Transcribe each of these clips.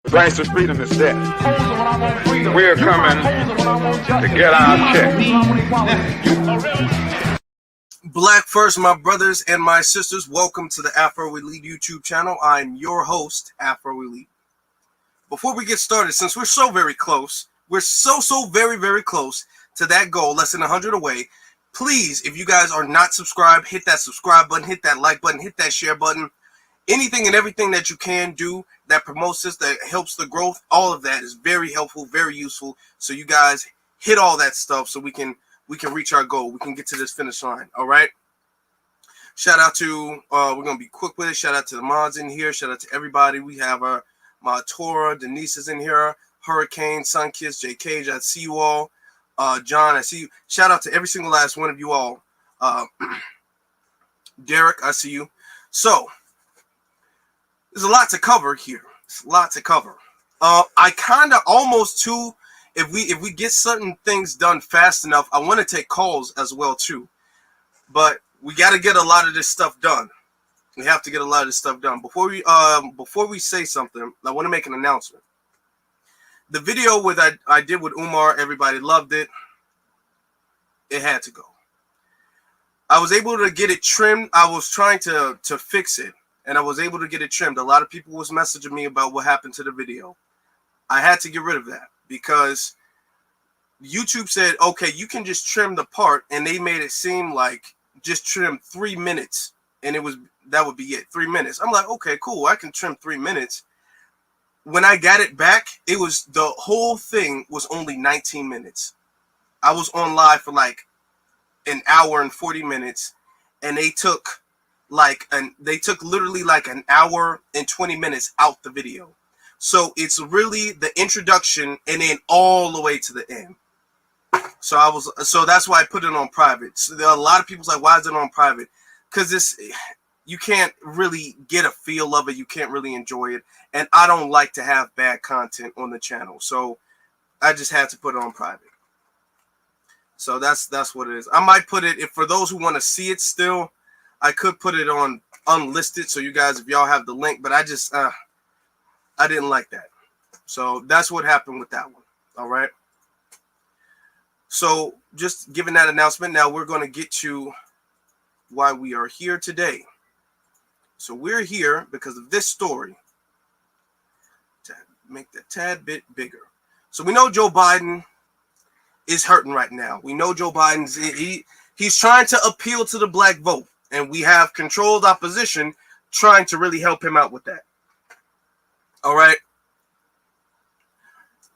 price of freedom is death. We're coming to get our check. Black first, my brothers and my sisters. Welcome to the Afro Elite YouTube channel. I'm your host, Afro Elite. Before we get started, since we're so very close, we're so very close to that goal, less than 100 away. Please, if you guys are not subscribed, hit that subscribe button, hit that like button, hit that share button. Anything and everything that you can do that promotes this, that helps the growth, all of that is very helpful, very useful. So you guys hit all that stuff so we can reach our goal. We can get to this finish line. All right. Shout out to we're gonna be quick with it. Shout out to the mods in here. Shout out to everybody. We have my Tora, Denise is in here, Hurricane, Sunkiss, J Cage. I see you all. John, I see you. Shout out to every single last one of you all. Derek, I see you. So there's a lot to cover here. It's a lot to cover. I kind of almost too, if we get certain things done fast enough, I want to take calls as well too. But we got to get a lot of this stuff done. We have to get a lot of this stuff done. Before we say something, I want to make an announcement. The video I did with Umar, everybody loved it. It had to go. I was able to get it trimmed. I was trying to fix it, and I was able to get it trimmed. A lot of people was messaging me about what happened to the video. I had to get rid of that because YouTube said, okay, you can just trim the part, and they made it seem like just trim 3 minutes, and that would be it, 3 minutes. I'm like, okay, cool, I can trim 3 minutes. When I got it back, the whole thing was only 19 minutes. I was on live for like an hour and 40 minutes, and they took literally like an hour and 20 minutes out the video. So it's really the introduction and then all the way to the end. So that's why I put it on private. So there are a lot of people's like, why is it on private? Because you can't really get a feel of it. You can't really enjoy it. And I don't like to have bad content on the channel. So I just had to put it on private. So that's what it is. I might put it, for those who want to see it still, I could put it on unlisted. So you guys, if y'all have the link, but I didn't like that. So that's what happened with that one. All right. So just giving that announcement. Now we're going to get to why we are here today. So we're here because of this story. To make that tad bit bigger. So we know Joe Biden is hurting right now. We know Joe Biden's he's trying to appeal to the black vote, and we have controlled opposition trying to really help him out with that. All right.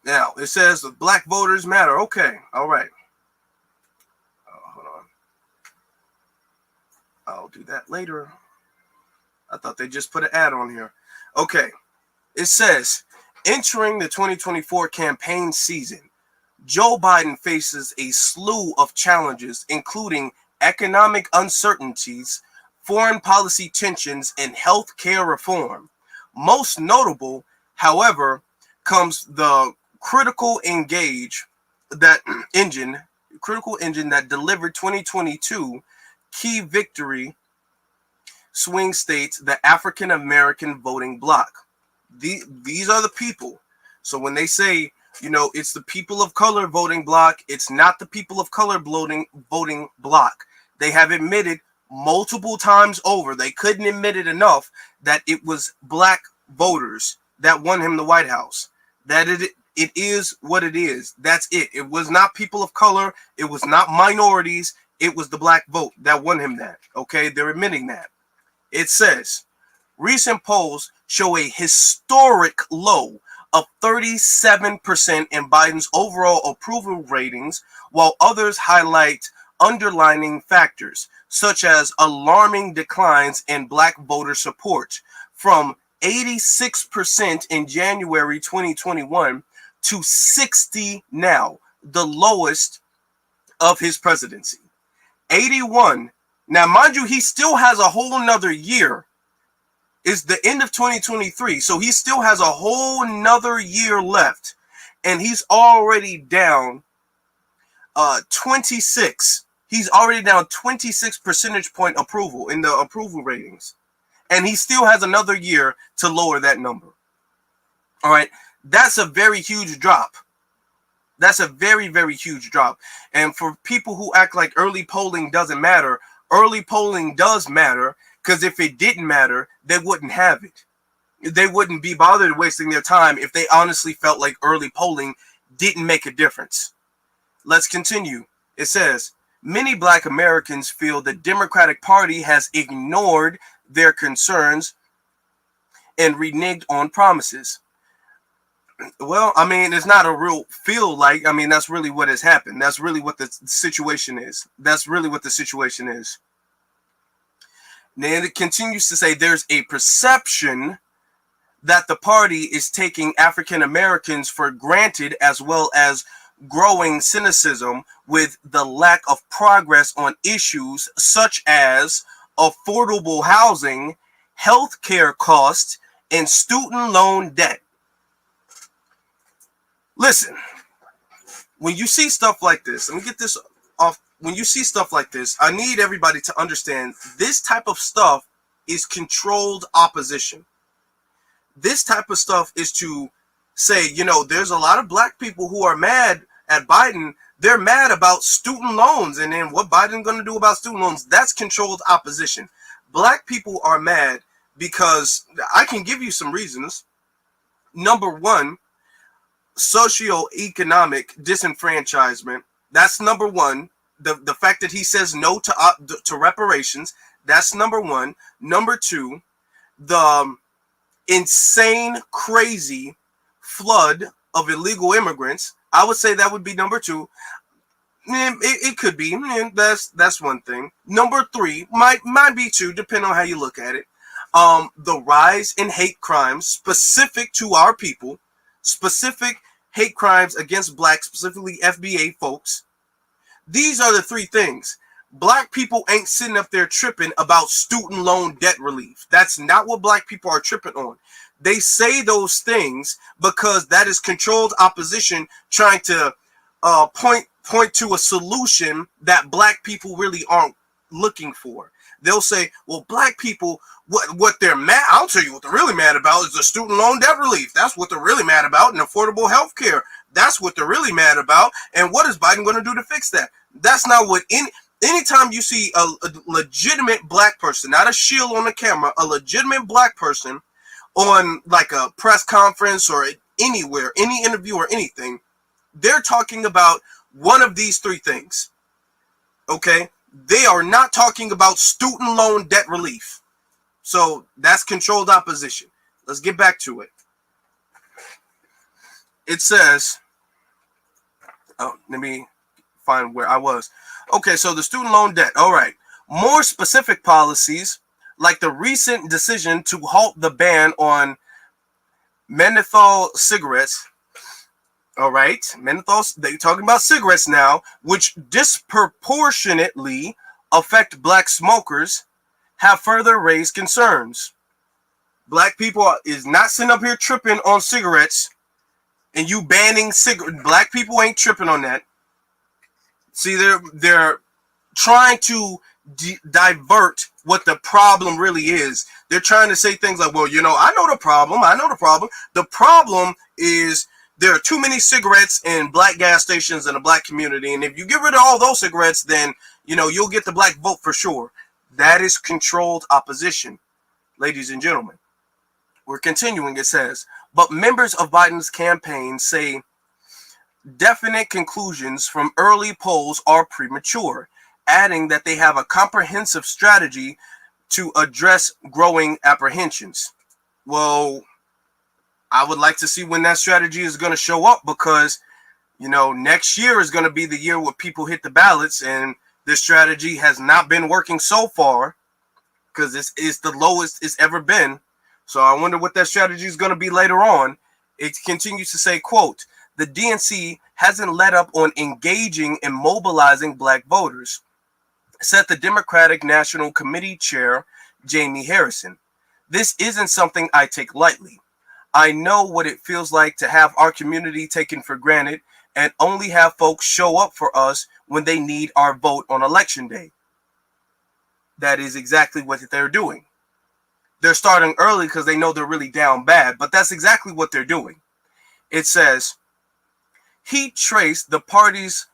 Now it says the black voters matter. Okay. All right. Hold on. I'll do that later. I thought they just put an ad on here. Okay. It says, entering the 2024 campaign season, Joe Biden faces a slew of challenges, including economic uncertainties, foreign policy tensions, and health care reform. Most notable, however, comes the critical engine that delivered 2022 key victory swing states, the African American voting bloc. These are the people. So when they say, it's the people of color voting bloc, it's not the people of color voting bloc. They have admitted multiple times over, they couldn't admit it enough, that it was black voters that won him the White House. That it is what it is. That's it. It was not people of color. It was not minorities. It was the black vote that won him that. Okay, they're admitting that. It says, recent polls show a historic low of 37% in Biden's overall approval ratings, while others highlight underlining factors, such as alarming declines in black voter support from 86% in January 2021 to 60% now, the lowest of his presidency. 81. Now, mind you, he still has a whole nother year. It's the end of 2023. So he still has a whole nother year left. And he's already down 26. He's already down 26 percentage point approval in the approval ratings. And he still has another year to lower that number. All right. That's a very huge drop. That's a very, very huge drop. And for people who act like early polling doesn't matter, early polling does matter, because if it didn't matter, they wouldn't have it. They wouldn't be bothered wasting their time if they honestly felt like early polling didn't make a difference. Let's continue. It says, many Black Americans feel the Democratic Party has ignored their concerns and reneged on promises. Well, I mean, it's not a real feel like. I mean, that's really what has happened. That's really what the situation is. That's really what the situation is. Then it continues to say there's a perception that the party is taking African Americans for granted, as well as growing cynicism with the lack of progress on issues such as affordable housing, health care costs, and student loan debt. Listen, when you see stuff like this, let me get this off. When you see stuff like this, I need everybody to understand this type of stuff is controlled opposition. This type of stuff is to say, you know, there's a lot of Black people who are mad at Biden. They're mad about student loans, and then what Biden's going to do about student loans, that's controlled opposition. Black people are mad because I can give you some reasons. Number one, socioeconomic disenfranchisement. That's number one. The fact that he says no to reparations, that's number one. Number two, the insane, crazy flood of illegal immigrants. I would say that would be number two. It could be. That's one thing. Number three might be two, depending on how you look at it. The rise in hate crimes specific to our people, specific hate crimes against Blacks, specifically FBA folks. These are the three things. Black people ain't sitting up there tripping about student loan debt relief. That's not what Black people are tripping on. They say those things because that is controlled opposition trying to point to a solution that Black people really aren't looking for. They'll say, well, Black people, what they're mad, I'll tell you what they're really mad about is the student loan debt relief. That's what they're really mad about, and affordable health care. That's what they're really mad about. And what is Biden going to do to fix that? That's not what anytime you see a legitimate Black person, not a shield on the camera, a legitimate Black person on like a press conference or anywhere, any interview or anything, they're talking about one of these three things. Okay? They are not talking about student loan debt relief. So that's controlled opposition. Let's get back to it. It says, let me find where I was. Okay, so the student loan debt. All right. More specific policies, like the recent decision to halt the ban on menthol cigarettes. All right. Menthol, they're talking about cigarettes now, which disproportionately affect Black smokers, have further raised concerns. Black people is not sitting up here tripping on cigarettes and you banning cigarettes. Black people ain't tripping on that. See, they're trying to divert what the problem really is. They're trying to say things like, well, you know, I know the problem. The problem is there are too many cigarettes in Black gas stations in the Black community. And if you get rid of all those cigarettes, then, you know, you'll get the Black vote for sure. That is controlled opposition, ladies and gentlemen. We're continuing. It says, but members of Biden's campaign say definite conclusions from early polls are premature, adding that they have a comprehensive strategy to address growing apprehensions. Well, I would like to see when that strategy is going to show up, because, you know, next year is going to be the year where people hit the ballots, and this strategy has not been working so far because it's the lowest it's ever been. So I wonder what that strategy is going to be later on. It continues to say, quote, the DNC hasn't let up on engaging and mobilizing Black voters, said the Democratic National Committee Chair, Jamie Harrison. This isn't something I take lightly. I know what it feels like to have our community taken for granted and only have folks show up for us when they need our vote on election day. That is exactly what they're doing. they're starting early because they know they're really down bad. But that's exactly what they're doing. It says, he traced the party's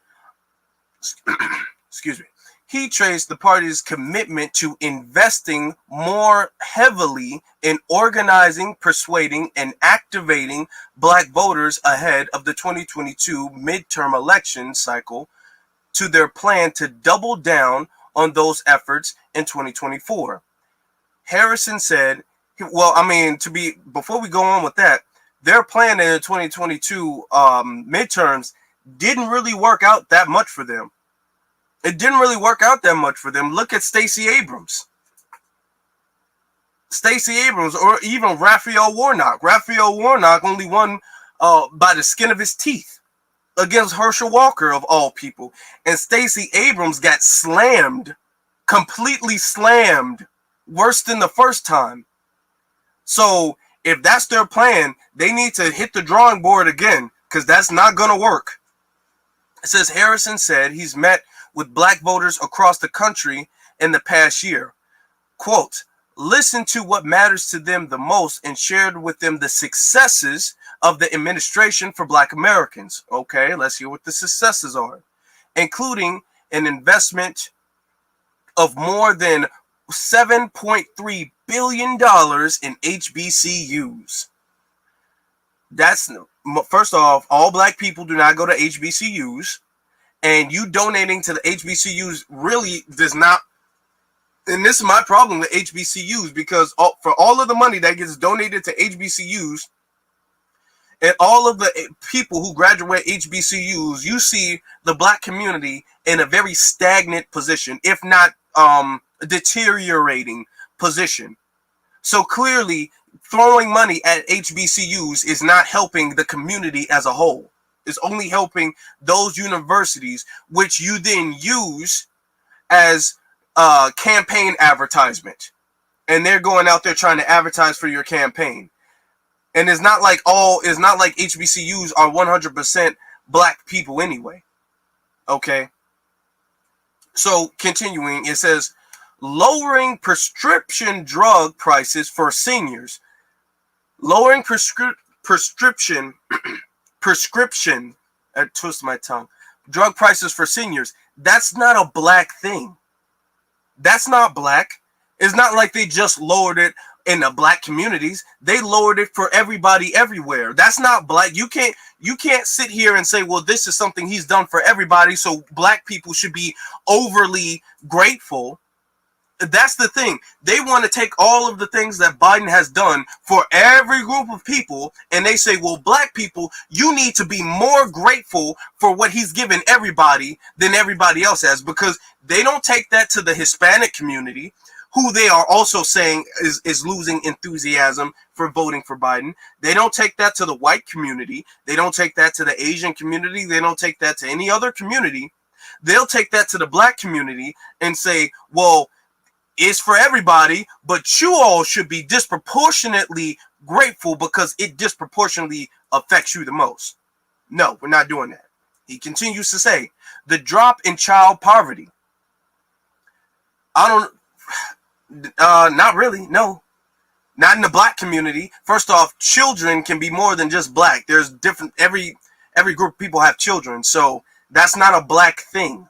excuse me. He traced the party's commitment to investing more heavily in organizing, persuading, and activating black voters ahead of the 2022 midterm election cycle to their plan to double down on those efforts in 2024. Harrison said, before we go on with that, their plan in the 2022 midterms didn't really work out that much for them. It didn't really work out that much for them. Look at Stacey Abrams. Or even Raphael Warnock. Raphael Warnock only won by the skin of his teeth against Herschel Walker, of all people. And Stacey Abrams got slammed, completely slammed, worse than the first time. So if that's their plan, they need to hit the drawing board again, because that's not going to work. It says Harrison said he's met with black voters across the country in the past year. Quote, listen to what matters to them the most and shared with them the successes of the administration for black Americans. Okay, let's hear what the successes are. Including an investment of more than $7.3 billion in HBCUs. That's, first off, all black people do not go to HBCUs. And you donating to the HBCUs really does not, and this is my problem with HBCUs, because for all of the money that gets donated to HBCUs and all of the people who graduate HBCUs, you see the black community in a very stagnant position, if not deteriorating position. So clearly, throwing money at HBCUs is not helping the community as a whole. It's only helping those universities, which you then use as campaign advertisement. And they're going out there trying to advertise for your campaign. And it's not like HBCUs are 100% black people anyway. Okay. So continuing, it says, lowering prescription drug prices for seniors. Lowering prescription, I twist my tongue, drug prices for seniors. That's not a black thing. That's not black. It's not like they just lowered it in the black communities. They lowered it for everybody everywhere. That's not black. You can't sit here and say, well, this is something he's done for everybody, so black people should be overly grateful. That's the thing. They want to take all of the things that Biden has done for every group of people, and they say, well, black people, you need to be more grateful for what he's given everybody than everybody else has, because they don't take that to the Hispanic community, who they are also saying is losing enthusiasm for voting for Biden. They don't take that to the white community. They don't take that to the Asian community. They don't take that to any other community. They'll take that to the black community and say, well, it's for everybody, but you all should be disproportionately grateful because it disproportionately affects you the most. No, we're not doing that. He continues to say, the drop in child poverty. Not really, no. Not in the black community. First off, children can be more than just black. There's different, every group of people have children, so that's not a black thing.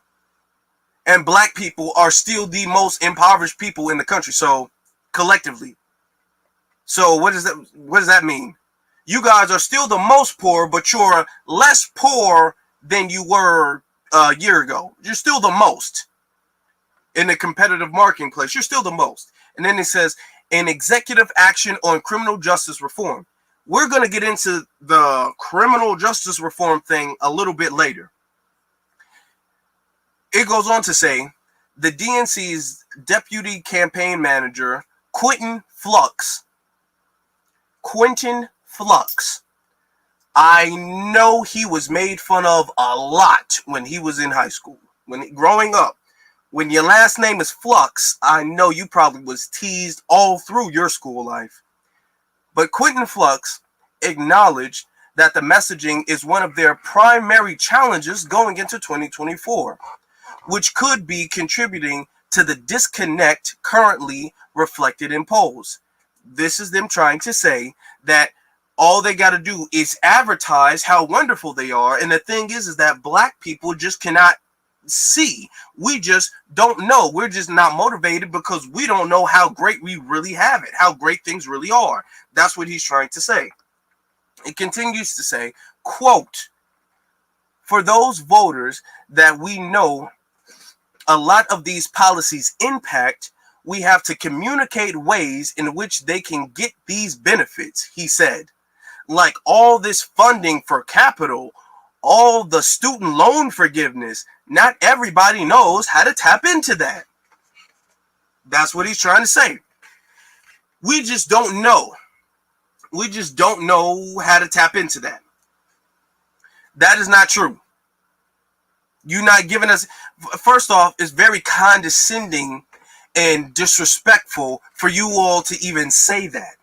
And black people are still the most impoverished people in the country, so collectively. So what does that mean? You guys are still the most poor, but you're less poor than you were a year ago. You're still the most in the competitive marketplace. You're still the most. And then it says, an executive action on criminal justice reform. We're going to get into the criminal justice reform thing a little bit later. It goes on to say, the DNC's deputy campaign manager, Quentin Flux. I know he was made fun of a lot when he was in high school. Growing up, when your last name is Flux, I know you probably was teased all through your school life. But Quentin Flux acknowledged that the messaging is one of their primary challenges going into 2024. Which could be contributing to the disconnect currently reflected in polls. This is them trying to say that all they got to do is advertise how wonderful they are. And the thing is that black people just cannot see. We just don't know. We're just not motivated because we don't know how great we really have it, how great things really are. That's what he's trying to say. It continues to say, quote, for those voters that we know a lot of these policies impact, we have to communicate ways in which they can get these benefits, he said. Like all this funding for capital, all the student loan forgiveness, not everybody knows how to tap into that. That's what he's trying to say. We just don't know. We just don't know how to tap into that. That is not true. You're not giving us, first off, it's very condescending and disrespectful for you all to even say that.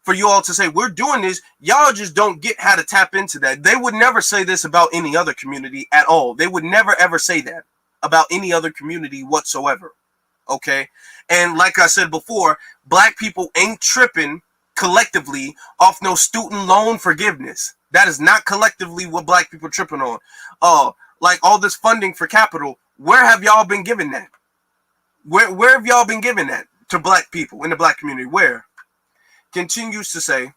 For you all to say, we're doing this, y'all just don't get how to tap into that. They would never say this about any other community at all. They would never ever say that about any other community whatsoever. Okay? And like I said before, black people ain't tripping collectively off no student loan forgiveness. That is not collectively what black people tripping on. Like all this funding for capital, where have y'all been giving that? Where have y'all been giving that to black people in the black community? Where? Continues to say,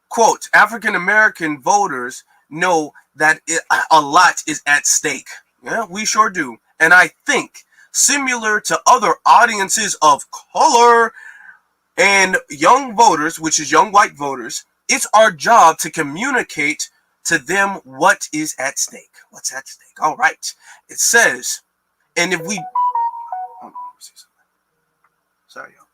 quote, African American voters know that a lot is at stake. Yeah, we sure do. And I think similar to other audiences of color and young voters, which is young white voters, it's our job to communicate to them what is at stake. What's at stake? All right. It says, and if we, sorry, y'all.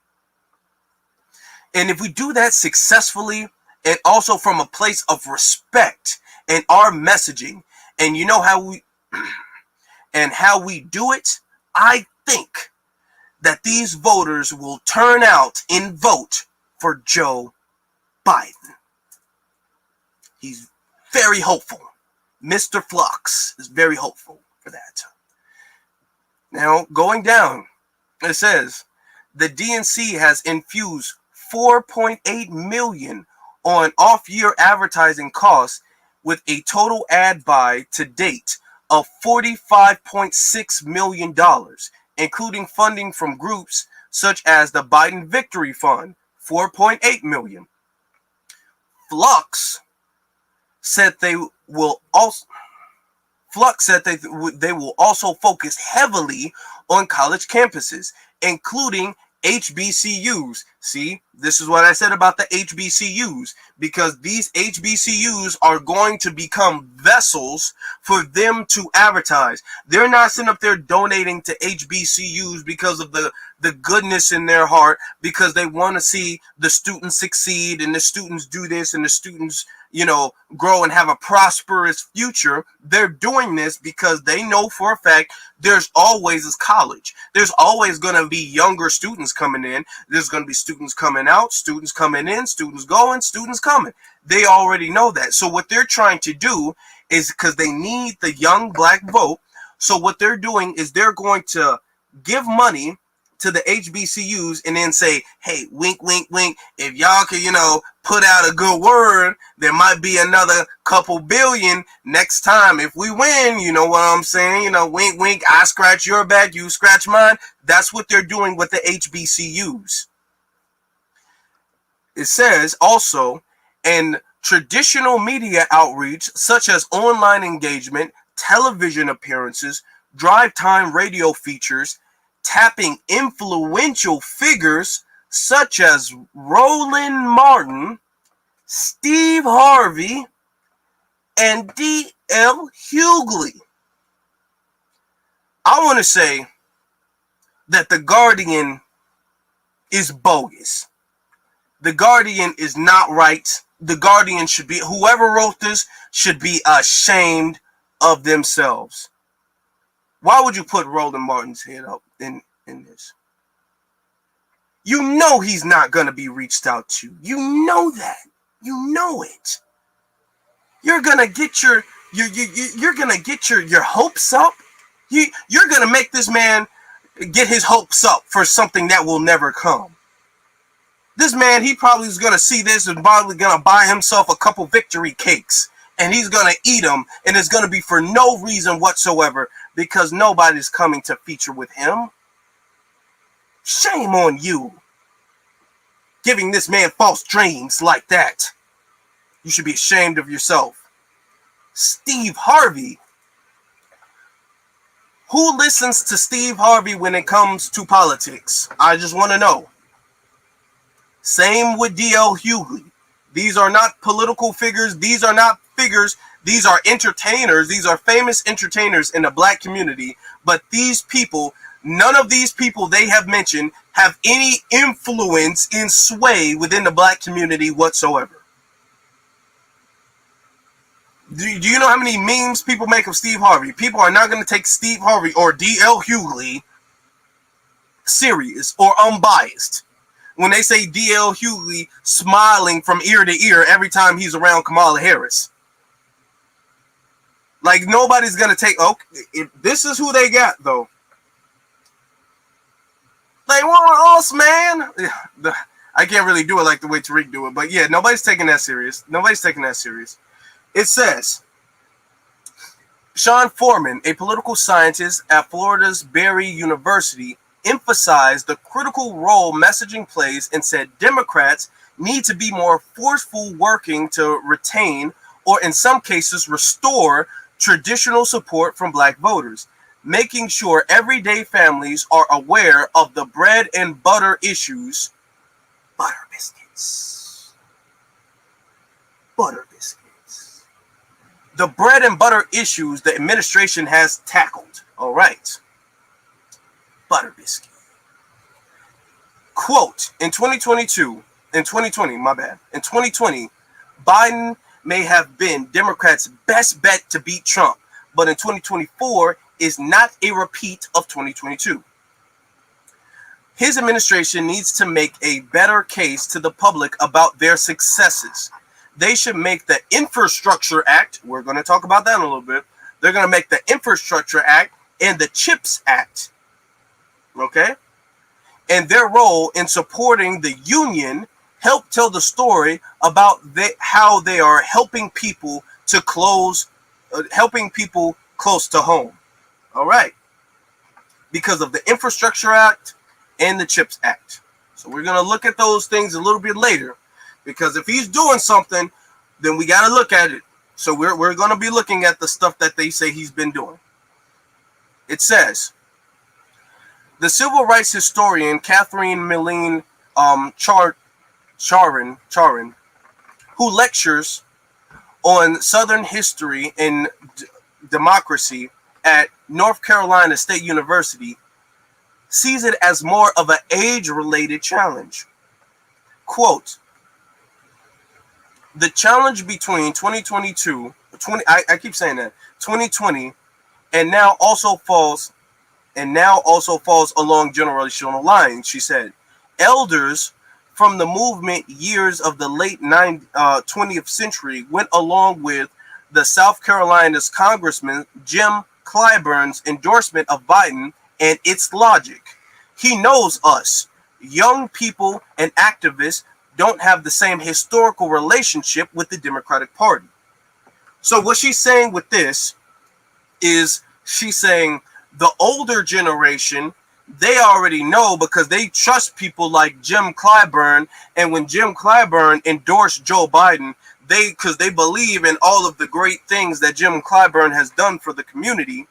And if we do that successfully and also from a place of respect in our messaging, and you know how we and how we do it, I think that these voters will turn out and vote for Joe Biden. He's very hopeful. Mr. Flux is very hopeful for that. Now, going down, it says the DNC has infused $4.8 million on off-year advertising costs with a total ad buy to date of $45.6 million, including funding from groups such as the Biden Victory Fund, $4.8 million. Flux said they will also focus heavily on college campuses, including HBCUs. See, this is what I said about the HBCUs, because these HBCUs are going to become vessels for them to advertise. They're not sitting up there donating to HBCUs because of the goodness in their heart, because they want to see the students succeed and the students do this and the students, grow and have a prosperous future. They're doing this because they know for a fact there's always this college. There's always going to be younger students coming in. There's going to be students coming out, students coming in, students going, students coming. They already know that. So what they're trying to do is, because they need the young black vote, so what they're doing is they're going to give money to the HBCUs and then say, hey, wink, wink, wink, if y'all can, put out a good word, there might be another couple billion next time if we win. You know what I'm saying? Wink, wink, I scratch your back, you scratch mine. That's what they're doing with the HBCUs. It says also, in traditional media outreach, such as online engagement, television appearances, drive time radio features, tapping influential figures such as Roland Martin, Steve Harvey, and D.L. Hughley. I want to say that The Guardian is bogus. The Guardian is not right. The Guardian should be, whoever wrote this should be ashamed of themselves. Why would you put Roland Martin's head up in this? You know he's not going to be reached out to. You know that. You know it. You're going to get your hopes up. You're going to make this man get his hopes up for something that will never come. This man, he probably is going to see this and probably going to buy himself a couple victory cakes. And he's going to eat them. And it's going to be for no reason whatsoever. Because nobody's coming to feature with him. Shame on you. Giving this man false dreams like that. You should be ashamed of yourself. Steve Harvey. Who listens to Steve Harvey when it comes to politics? I just want to know. Same with D.L. Hughley. These are not political figures. These are not figures. These are entertainers. These are famous entertainers in the black community. But these people, none of these people they have mentioned have any influence in sway within the black community whatsoever. Do you know how many memes people make of Steve Harvey? People are not going to take Steve Harvey or D.L. Hughley serious or unbiased. When they say D.L. Hughley smiling from ear to ear every time he's around Kamala Harris. Like, nobody's going to take... Okay, this is who they got, though. They want us, man. I can't really do it like the way Tariq do it. But yeah, nobody's taking that serious. Nobody's taking that serious. It says, Sean Foreman, a political scientist at Florida's Berry University, emphasized the critical role messaging plays and said Democrats need to be more forceful working to retain or in some cases restore traditional support from black voters, making sure everyday families are aware of the bread and butter issues. Butter biscuits. Butter biscuits. The bread and butter issues the administration has tackled. All right. Butter biscuit. Quote, in 2020, Biden may have been Democrats' best bet to beat Trump, but in 2024 is not a repeat of 2022. His administration needs to make a better case to the public about their successes. They should make the Infrastructure Act, we're going to talk about that in a little bit, they're going to make the Infrastructure Act and the CHIPS Act, okay? And their role in supporting the union help tell the story about how they are helping people to close to home, all right? Because of the Infrastructure Act and the CHIPS Act. So we're going to look at those things a little bit later. Because if he's doing something, then we got to look at it. So we're going to be looking at the stuff that they say he's been doing. It says, the civil rights historian Catherine Milleen Charin, who lectures on Southern history and democracy at North Carolina State University, sees it as more of an age-related challenge. Quote, the challenge between 2020 and now also falls along generational lines, she said. Elders from the movement years of the late 20th century went along with the South Carolina's Congressman Jim Clyburn's endorsement of Biden and its logic. He knows us, young people and activists, don't have the same historical relationship with the Democratic Party. So what she's saying with this is she's saying the older generation, they already know because they trust people like Jim Clyburn. And when Jim Clyburn endorsed Joe Biden, because they believe in all of the great things that Jim Clyburn has done for the community.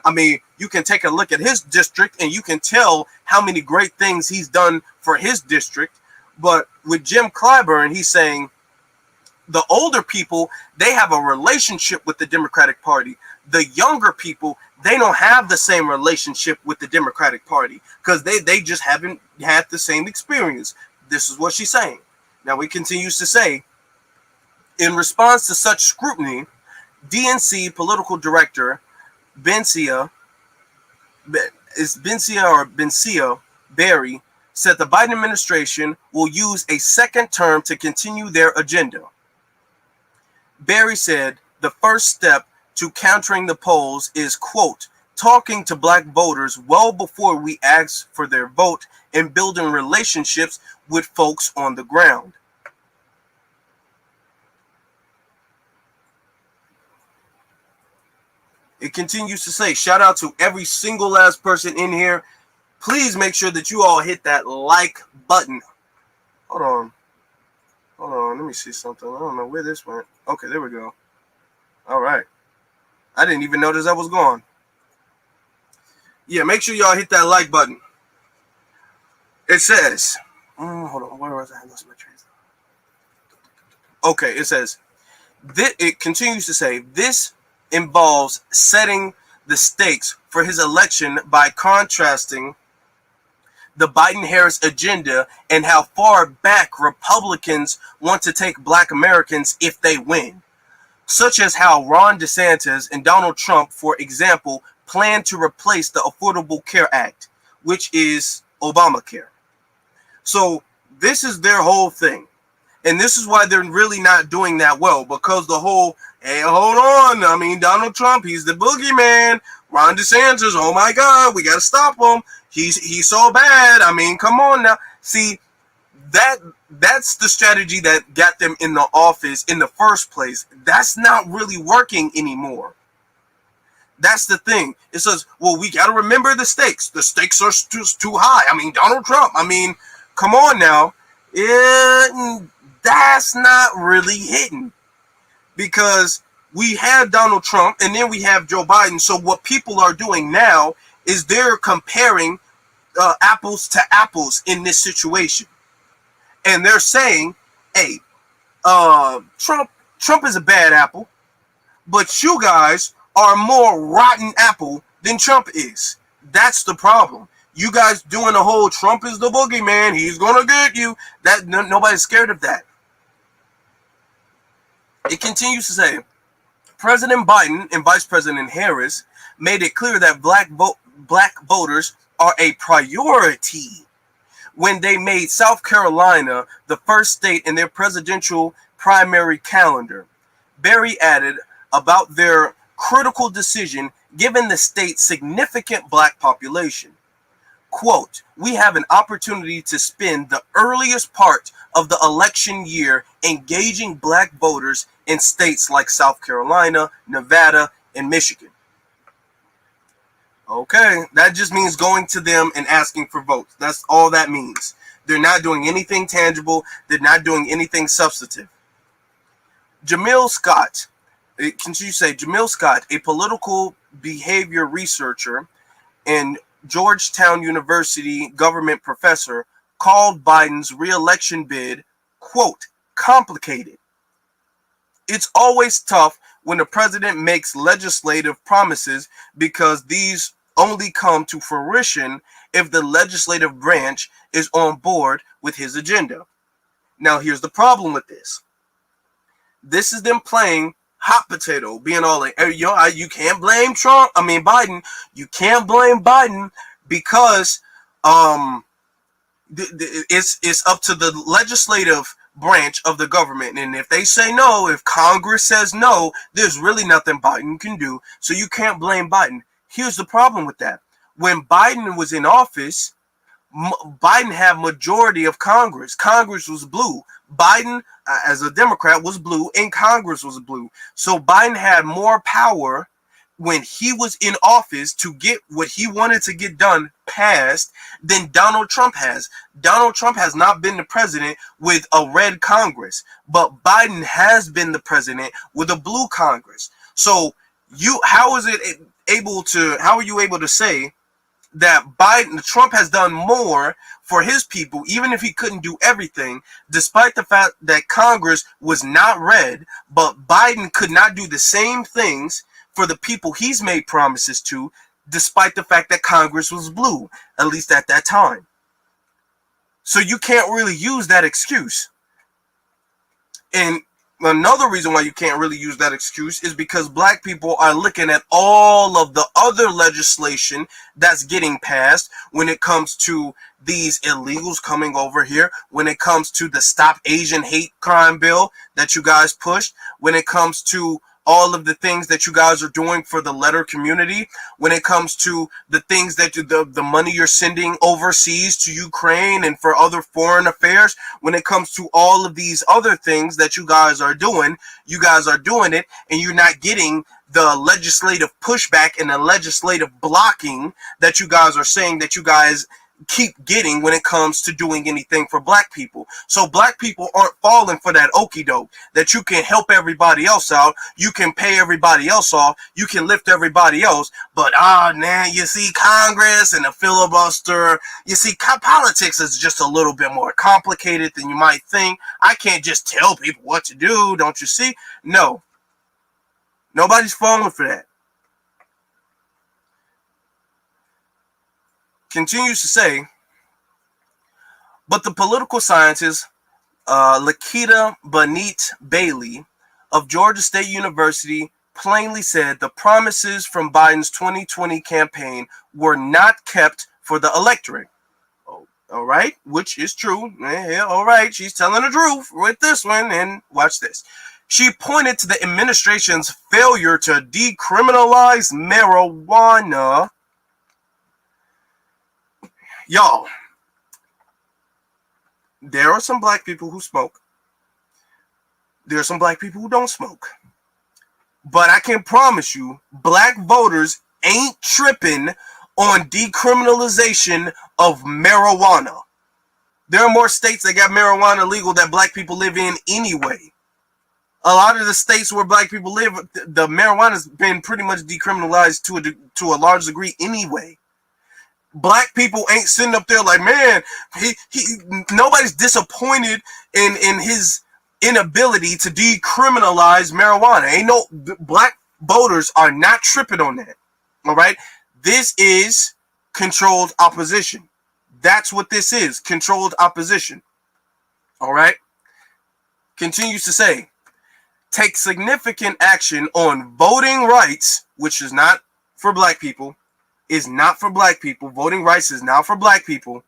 I mean, you can take a look at his district and you can tell how many great things he's done for his district. But with Jim Clyburn, he's saying the older people, they have a relationship with the Democratic Party. The younger people, they don't have the same relationship with the Democratic Party because they just haven't had the same experience. This is what she's saying. Now, he continues to say, in response to such scrutiny, DNC political director Bencia Berry said the Biden administration will use a second term to continue their agenda. Berry said the first step to countering the polls is, quote, talking to black voters well before we ask for their vote and building relationships with folks on the ground. It continues to say, shout out to every single last person in here. Please make sure that you all hit that like button. Hold on, let me see something. I don't know where this went. Okay, there we go. All right. I didn't even notice that was gone. Yeah, make sure y'all hit that like button. It says, hold on, where was I? I lost my train. Okay, it says, it continues to say, this involves setting the stakes for his election by contrasting the Biden-Harris agenda and how far back Republicans want to take Black Americans if they win, such as how Ron DeSantis and Donald Trump, for example, plan to replace the Affordable Care Act, which is Obamacare. So this is their whole thing. And this is why they're really not doing that well, because the whole, hey, hold on, I mean, Donald Trump, he's the boogeyman. Ron DeSantis, oh my God, we got to stop him. He's so bad. I mean, come on now. See, that's the strategy that got them in the office in the first place. That's not really working anymore. That's the thing. It says, well, we got to remember the stakes. The stakes are too high. I mean, Donald Trump, I mean, come on now. That's not really hitting, because we have Donald Trump and then we have Joe Biden. So what people are doing now is they're comparing apples to apples in this situation. And they're saying, hey, Trump is a bad apple, but you guys are more rotten apple than Trump is. That's the problem. You guys doing the whole Trump is the boogeyman, he's gonna get you. That nobody's scared of that. It continues to say, President Biden and Vice President Harris made it clear that black voters are a priority when they made South Carolina the first state in their presidential primary calendar. Berry added about their critical decision given the state's significant black population. Quote, we have an opportunity to spend the earliest part of the election year engaging black voters in states like South Carolina, Nevada, and Michigan. Okay, that just means going to them and asking for votes. That's all that means. They're not doing anything tangible. They're not doing anything substantive. Jamil Scott, Jamil Scott, a political behavior researcher and Georgetown University government professor, called Biden's re-election bid, quote, complicated. It's always tough when the president makes legislative promises because these only come to fruition if the legislative branch is on board with his agenda. Now, here's the problem with this. This is them playing hot potato, being all like, hey, you can't blame Biden. You can't blame Biden because it's up to the legislative branch of the government. And if they say no, if Congress says no, there's really nothing Biden can do. So you can't blame Biden. Here's the problem with that. When Biden was in office, Biden had majority of Congress. Congress was blue. Biden, as a Democrat, was blue, and Congress was blue. So Biden had more power when he was in office to get what he wanted to get done passed than Donald Trump has. Donald Trump has not been the president with a red Congress, but Biden has been the president with a blue Congress. So how are you able to say that Trump has done more for his people, even if he couldn't do everything, despite the fact that Congress was not red, but Biden could not do the same things for the people he's made promises to, despite the fact that Congress was blue, at least at that time. So you can't really use that excuse. And another reason why you can't really use that excuse is because black people are looking at all of the other legislation that's getting passed when it comes to these illegals coming over here, when it comes to the Stop Asian Hate Crime bill that you guys pushed, when it comes to all of the things that you guys are doing for the letter community, when it comes to the things that the money you're sending overseas to Ukraine and for other foreign affairs, when it comes to all of these other things that you guys are doing it, and you're not getting the legislative pushback and the legislative blocking that you guys are saying that you guys keep getting when it comes to doing anything for black people. So black people aren't falling for that okie doke that you can help everybody else out, you can pay everybody else off, you can lift everybody else, but man, you see Congress and the filibuster, you see politics is just a little bit more complicated than you might think. I can't just tell people what to do, don't you see? No, nobody's falling for that. Continues to say, but the political scientist Lakita Benit Bailey of Georgia State University plainly said the promises from Biden's 2020 campaign were not kept for the electorate. Oh, all right, which is true. Yeah, all right, she's telling the truth with this one, and watch this. She pointed to the administration's failure to decriminalize marijuana. Y'all, there are some black people who smoke. There are some black people who don't smoke. But I can promise you, black voters ain't tripping on decriminalization of marijuana. There are more states that got marijuana legal that black people live in anyway. A lot of the states where black people live, the marijuana has been pretty much decriminalized to a large degree anyway. Black people ain't sitting up there like, man, nobody's disappointed in his inability to decriminalize marijuana. Ain't no black voters are not tripping on that. All right. This is controlled opposition. That's what this is. Controlled opposition. All right. Continues to say, take significant action on voting rights, which is not for black people. Is not for black people. Voting rights is not for black people,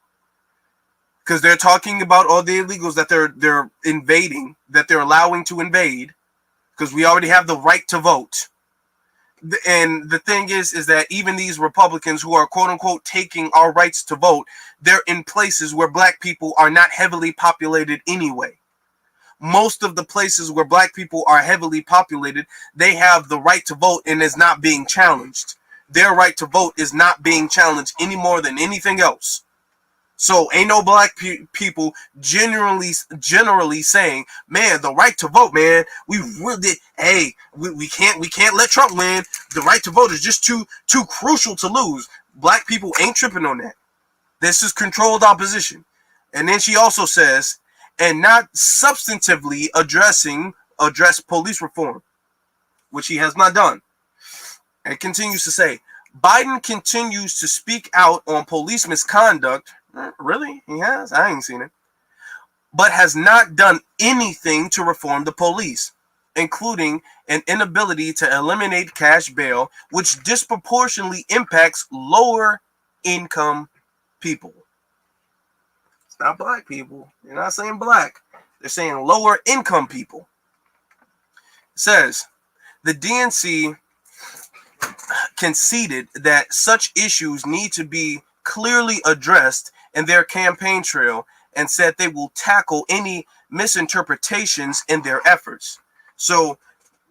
because they're talking about all the illegals that they're invading, that they're allowing to invade, because we already have the right to vote. And the thing is that even these Republicans who are quote unquote taking our rights to vote, they're in places where black people are not heavily populated anyway. Most of the places where black people are heavily populated, they have the right to vote and is not being challenged. Their right to vote is not being challenged any more than anything else. So ain't no black people generally saying, man, the right to vote, man, we can't let Trump win. The right to vote is just too crucial to lose. Black people ain't tripping on that. This is controlled opposition. And then she also says, and not substantively address police reform, which he has not done. And continues to say, Biden continues to speak out on police misconduct. Really? He has? I ain't seen it. But has not done anything to reform the police, including an inability to eliminate cash bail, which disproportionately impacts lower income people. It's not black people. They're not saying black. They're saying lower income people. It says, the DNC conceded that such issues need to be clearly addressed in their campaign trail and said they will tackle any misinterpretations in their efforts. So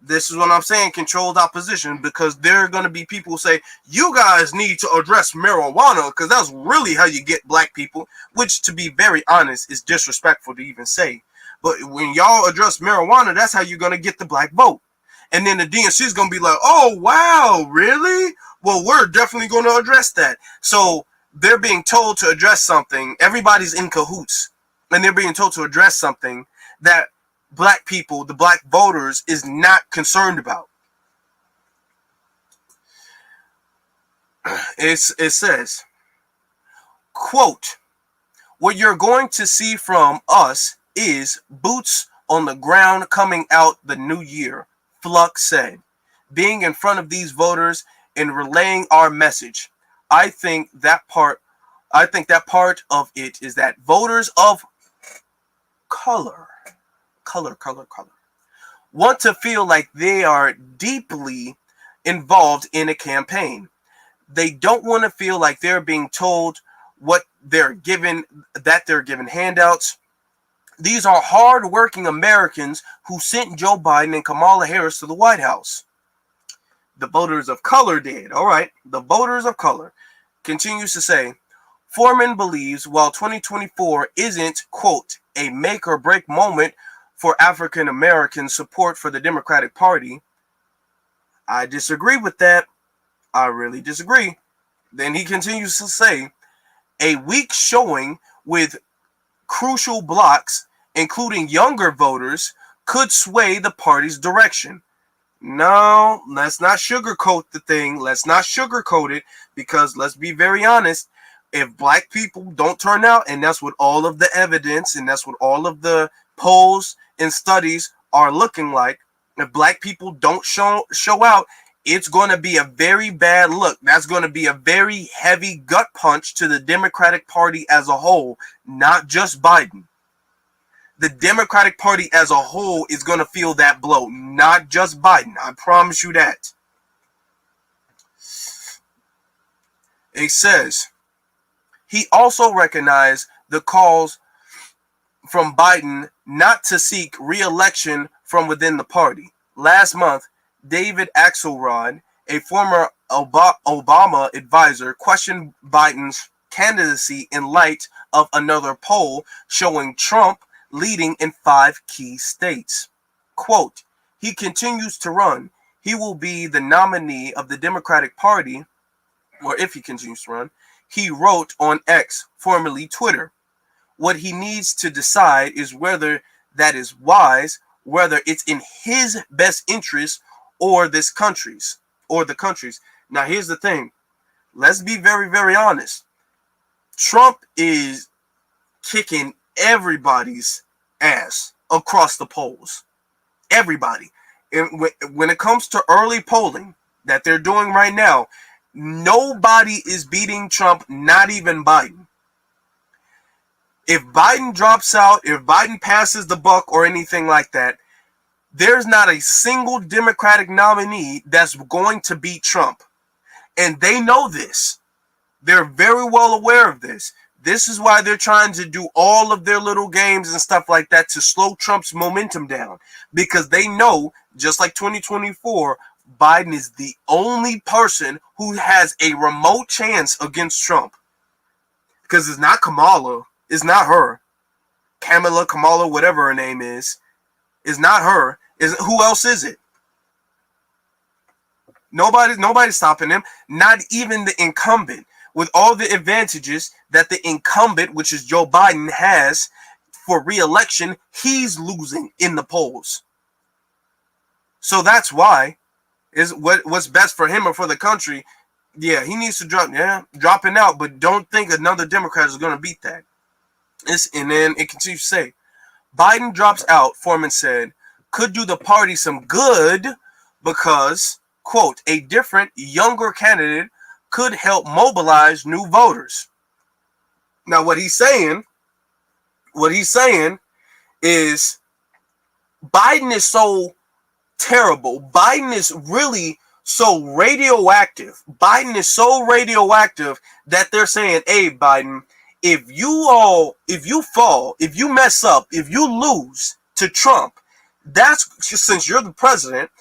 this is what I'm saying, controlled opposition, because there are going to be people who say, you guys need to address marijuana because that's really how you get black people, which, to be very honest, is disrespectful to even say. But when y'all address marijuana, that's how you're going to get the black vote. And then the DNC is going to be like, oh, wow, really? Well, we're definitely going to address that. So they're being told to address something. Everybody's in cahoots. And they're being told to address something that black people, the black voters, is not concerned about. It says, quote, what you're going to see from us is boots on the ground coming out the new year. Flux said, being in front of these voters and relaying our message. I think that part of it is that voters of color want to feel like they are deeply involved in a campaign. They don't want to feel like they're being told what they're given, that they're given handouts. These are hard-working Americans who sent Joe Biden and Kamala Harris to the White House. The voters of color did. All right, the voters of color. Continues to say, Foreman believes while 2024 isn't, quote, a make or break moment for African American support for the Democratic Party. I disagree with that. I really disagree. Then he continues to say, a weak showing with crucial blocks, including younger voters, could sway the party's direction. No, let's not sugarcoat the thing. Let's not sugarcoat it, because let's be very honest. If black people don't turn out, and that's what all of the evidence and that's what all of the polls and studies are looking like, if black people don't show out, it's going to be a very bad look. That's going to be a very heavy gut punch to the Democratic Party as a whole, not just Biden. The Democratic Party as a whole is going to feel that blow, not just Biden. I promise you that. It says, he also recognized the calls from Biden not to seek re-election from within the party. Last month, David Axelrod, a former Obama advisor, questioned Biden's candidacy in light of another poll showing Trump leading in 5 key states. Quote, he continues to run. He will be the nominee of the Democratic Party, or if he continues to run, he wrote on X, formerly Twitter. What he needs to decide is whether that is wise, whether it's in his best interest or the country's. Now, here's the thing. Let's be very, very honest. Trump is kicking everybody's ass across the polls. Everybody. And when it comes to early polling that they're doing right now, nobody is beating Trump, not even Biden. If Biden drops out, if Biden passes the buck or anything like that, there's not a single Democratic nominee that's going to beat Trump. And they know this. They're very well aware of this. This is why they're trying to do all of their little games and stuff like that to slow Trump's momentum down. Because they know, just like 2024, Biden is the only person who has a remote chance against Trump. Because it's not Kamala. It's not her. Kamala, whatever her name is not her. Who else is it? Nobody's stopping him. Not even the incumbent. With all the advantages that the incumbent, which is Joe Biden, has for re-election, he's losing in the polls. So that's why is what's best for him or for the country. Yeah, he needs to dropping out, but don't think another Democrat is going to beat that. And then it continues to say, Biden drops out, Foreman said, could do the party some good because, quote, a different, younger candidate could help mobilize new voters. Now, what he's saying is Biden is so terrible. Biden is really so radioactive. Biden is so radioactive that they're saying, hey, Biden, if you fall, if you mess up, if you lose to Trump, that's, since you're the president,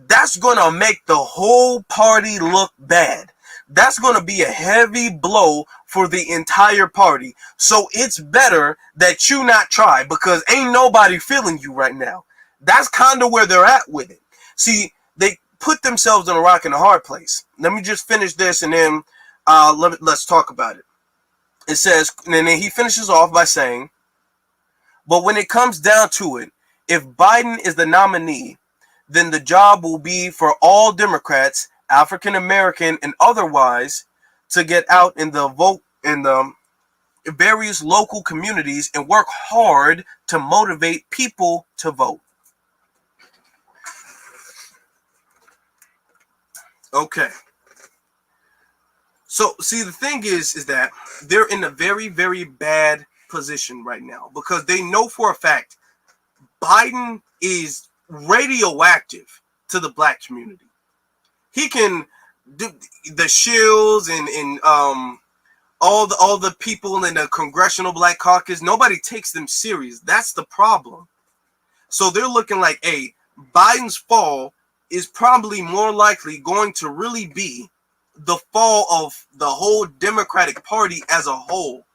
that's going to make the whole party look bad. That's going to be a heavy blow for the entire party. So it's better that you not try, because ain't nobody feeling you right now. That's kind of where they're at with it. See, they put themselves in a rock and a hard place. Let me just finish this and then let's talk about it. It says, and then he finishes off by saying, but when it comes down to it, if Biden is the nominee, then the job will be for all Democrats, African American and otherwise, to get out in the vote in the various local communities and work hard to motivate people to vote. Okay. So, see, the thing is that they're in a very, very bad position right now because they know for a fact Biden is radioactive to the black community. He can do the shills and all the people in the Congressional Black Caucus. Nobody takes them serious. That's the problem. So they're looking like, hey, Biden's fall is probably more likely going to really be the fall of the whole Democratic Party as a whole.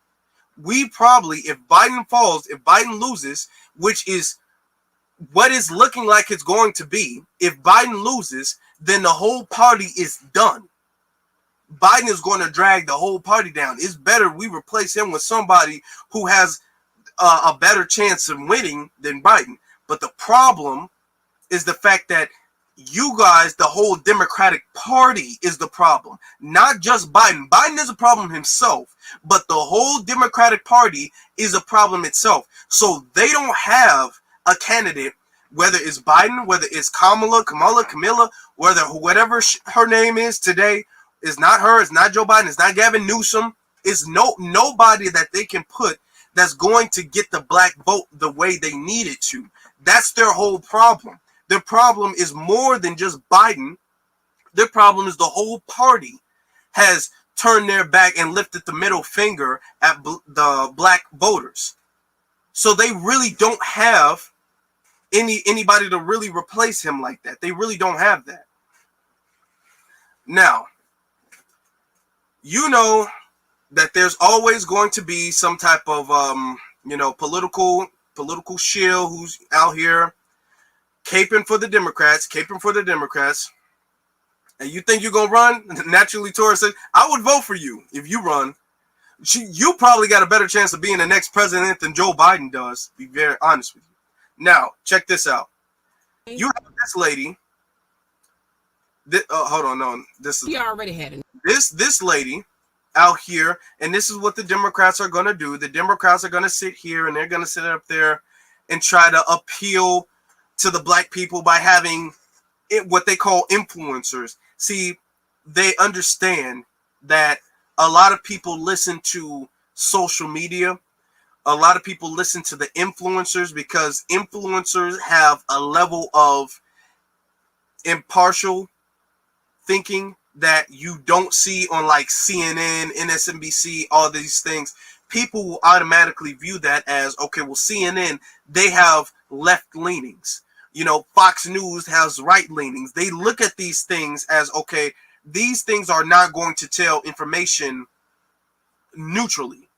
We probably, if Biden falls, if Biden loses, which is what is looking like it's going to be, if Biden loses, then the whole party is done. Biden is going to drag the whole party down. It's better we replace him with somebody who has a better chance of winning than Biden. But the problem is the fact that you guys, the whole Democratic Party is the problem. Not just Biden. Biden is a problem himself, but the whole Democratic Party is a problem itself. So they don't have a candidate, whether it's Biden, whether it's Camilla, whatever her name is today. It's not her, it's not Joe Biden, it's not Gavin Newsom. It's nobody that they can put that's going to get the black vote the way they need it to. That's their whole problem. Their problem is more than just Biden. Their problem is the whole party has turned their back and lifted the middle finger at the black voters. So they really don't have anybody to really replace him like that. They really don't have that. Now, you know that there's always going to be some type of political shill who's out here caping for the Democrats, and you think you're gonna run? Naturally, Tora said, I would vote for you if you run. You probably got a better chance of being the next president than Joe Biden does, to be very honest with you. Now, check this out. You have this lady. Hold on, no. She already had it. This lady out here, and this is what the Democrats are going to do. The Democrats are going to sit here, and they're going to sit up there and try to appeal to the black people by having what they call influencers. See, they understand that a lot of people listen to social media. A lot of people listen to the influencers because influencers have a level of impartial thinking that you don't see on like CNN, MSNBC, all these things. People will automatically view that as, okay, well, CNN, they have left leanings. Fox News has right leanings. They look at these things as, okay, these things are not going to tell information neutrally.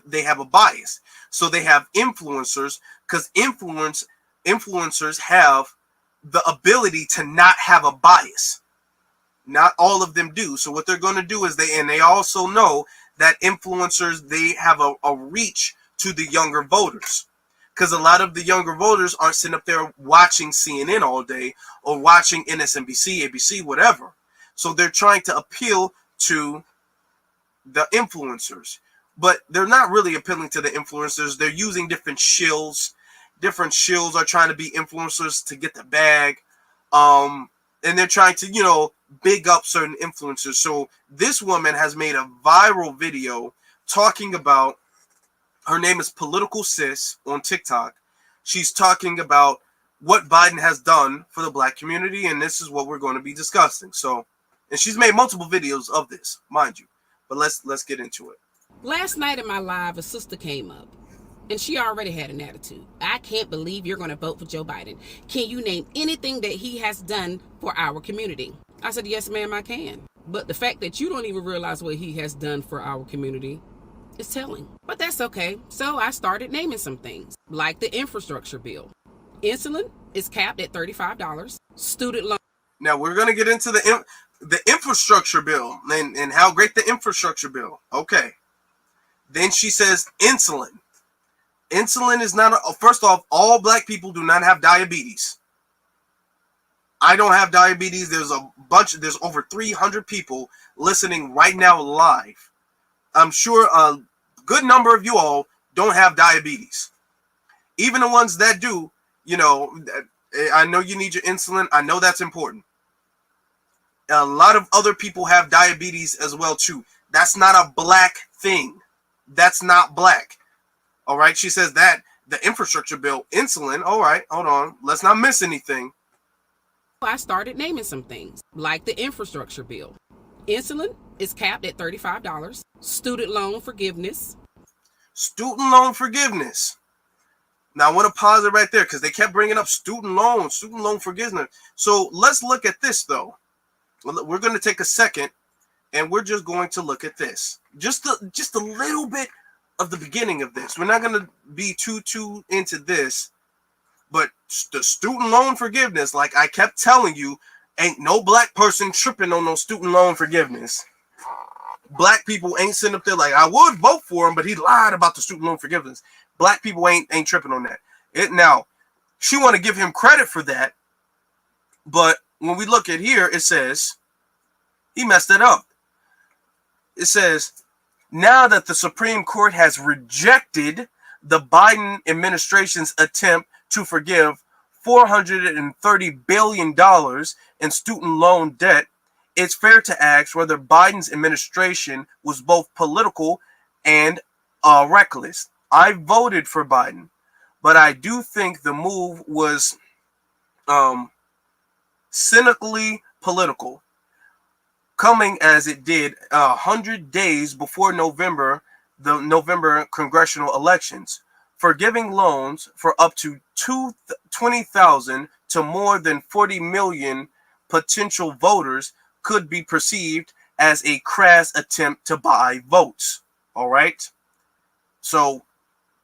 They have a bias. So they have influencers because influencers have the ability to not have a bias. Not all of them do. So what they're going to do is they also know that influencers, they have a reach to the younger voters. Because a lot of the younger voters aren't sitting up there watching CNN all day or watching MSNBC, ABC, whatever. So they're trying to appeal to the influencers. But they're not really appealing to the influencers. They're using different shills. Different shills are trying to be influencers to get the bag. And they're trying to, big up certain influencers. So this woman has made a viral video talking about, her name is Political Sis on TikTok. She's talking about what Biden has done for the black community, and this is what we're going to be discussing. So, and she's made multiple videos of this, mind you. But let's get into it. Last night in my live, a sister came up, and she already had an attitude. I can't believe you're going to vote for Joe Biden. Can you name anything that he has done for our community? I said, yes, ma'am, I can. But the fact that you don't even realize what he has done for our community is telling. But that's okay. So I started naming some things, like the infrastructure bill. Insulin is capped at $35. Student loan. Now we're going to get into the infrastructure bill and how great the infrastructure bill. Okay. Then she says insulin. Insulin is not, first off, all black people do not have diabetes. I don't have diabetes. There's over 300 people listening right now live. I'm sure a good number of you all don't have diabetes. Even the ones that do, I know you need your insulin. I know that's important. A lot of other people have diabetes as well too. That's not a black thing. That's not black. All right. She says that the infrastructure bill, insulin. All right, hold on. Let's not miss anything. I started naming some things, like the infrastructure bill. Insulin is capped at $35. Student loan forgiveness. Student loan forgiveness. Now, I want to pause it right there because they kept bringing up student loan forgiveness. So let's look at this, though. We're going to take a second, and we're just going to look at this. Just a little bit of the beginning of this. We're not going to be too into this, but the student loan forgiveness, like I kept telling you, ain't no black person tripping on no student loan forgiveness. Black people ain't sitting up there like, I would vote for him, but he lied about the student loan forgiveness. Black people ain't tripping on that. Now, she want to give him credit for that, but when we look at here, it says he messed it up. It says, now that the Supreme Court has rejected the Biden administration's attempt to forgive $430 billion in student loan debt, it's fair to ask whether Biden's administration was both political and reckless. I voted for Biden, but I do think the move was cynically political, coming as it did 100 days before the November congressional elections. Forgiving loans for up to 20,000 to more than 40 million potential voters could be perceived as a crass attempt to buy votes. All right. So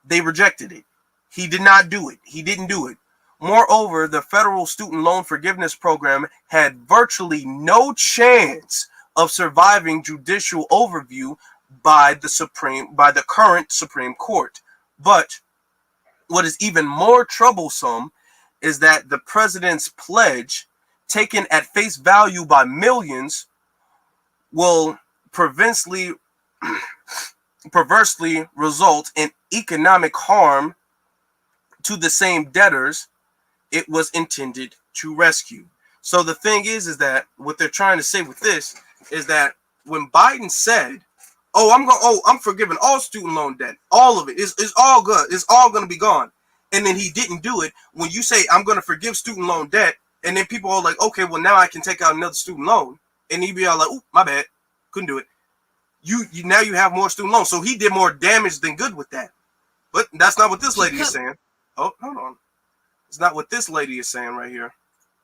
they rejected it. He did not do it. He didn't do it. Moreover, the federal student loan forgiveness program had virtually no chance of surviving judicial overview by the current Supreme Court. But what is even more troublesome is that the president's pledge, taken at face value by millions, will perversely result in economic harm to the same debtors it was intended to rescue. So the thing is that what they're trying to say with this is that when Biden said, I'm forgiving all student loan debt, all of it, it's all good, it's all going to be gone, and then he didn't do it. When you say I'm going to forgive student loan debt, and then people are like, okay, well now I can take out another student loan, and he'd be all like, oh, my bad, couldn't do it. You now you have more student loans, so he did more damage than good with that. But that's not what this lady is saying. Oh, hold on, it's not what this lady is saying right here.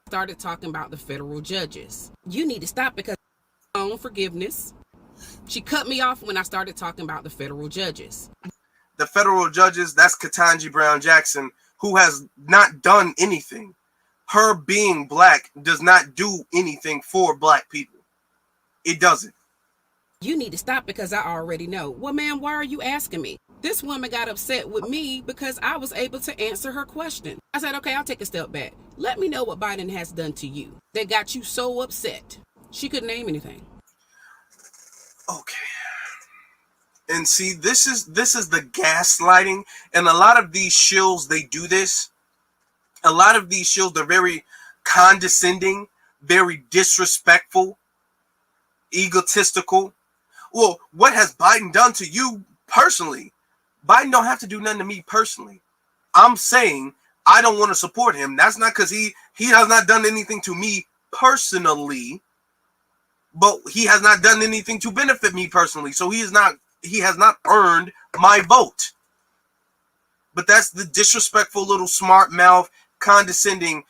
Started talking about the federal judges. You need to stop because loan forgiveness. She cut me off when I started talking about the federal judges. The federal judges, that's Ketanji Brown Jackson, who has not done anything. Her being black does not do anything for black people. It doesn't. You need to stop because I already know. Well, ma'am, why are you asking me? This woman got upset with me because I was able to answer her question. I said, okay, I'll take a step back. Let me know what Biden has done to you that got you so upset. She couldn't name anything. Okay. And see, this is the gaslighting, and a lot of these shills, they do this. A lot of these shills, they're very condescending, very disrespectful, egotistical. Well, what has Biden done to you personally? Biden don't have to do nothing to me personally. I'm saying I don't want to support him. That's not because he has not done anything to me personally, but he has not done anything to benefit me personally. So he has not earned my vote. But that's the disrespectful little smart mouth, condescending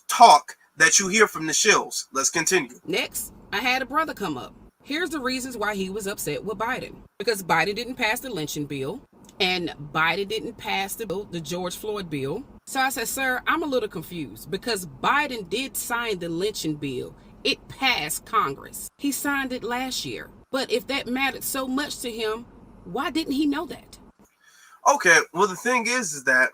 talk that you hear from the shills. Let's continue. Next, I had a brother come up. Here's the reasons why he was upset with Biden. Because Biden didn't pass the lynching bill, and Biden didn't pass the George Floyd bill. So I said, sir, I'm a little confused because Biden did sign the lynching bill. It passed Congress. He signed it last year. But if that mattered so much to him, why didn't he know that? Okay, well, the thing is that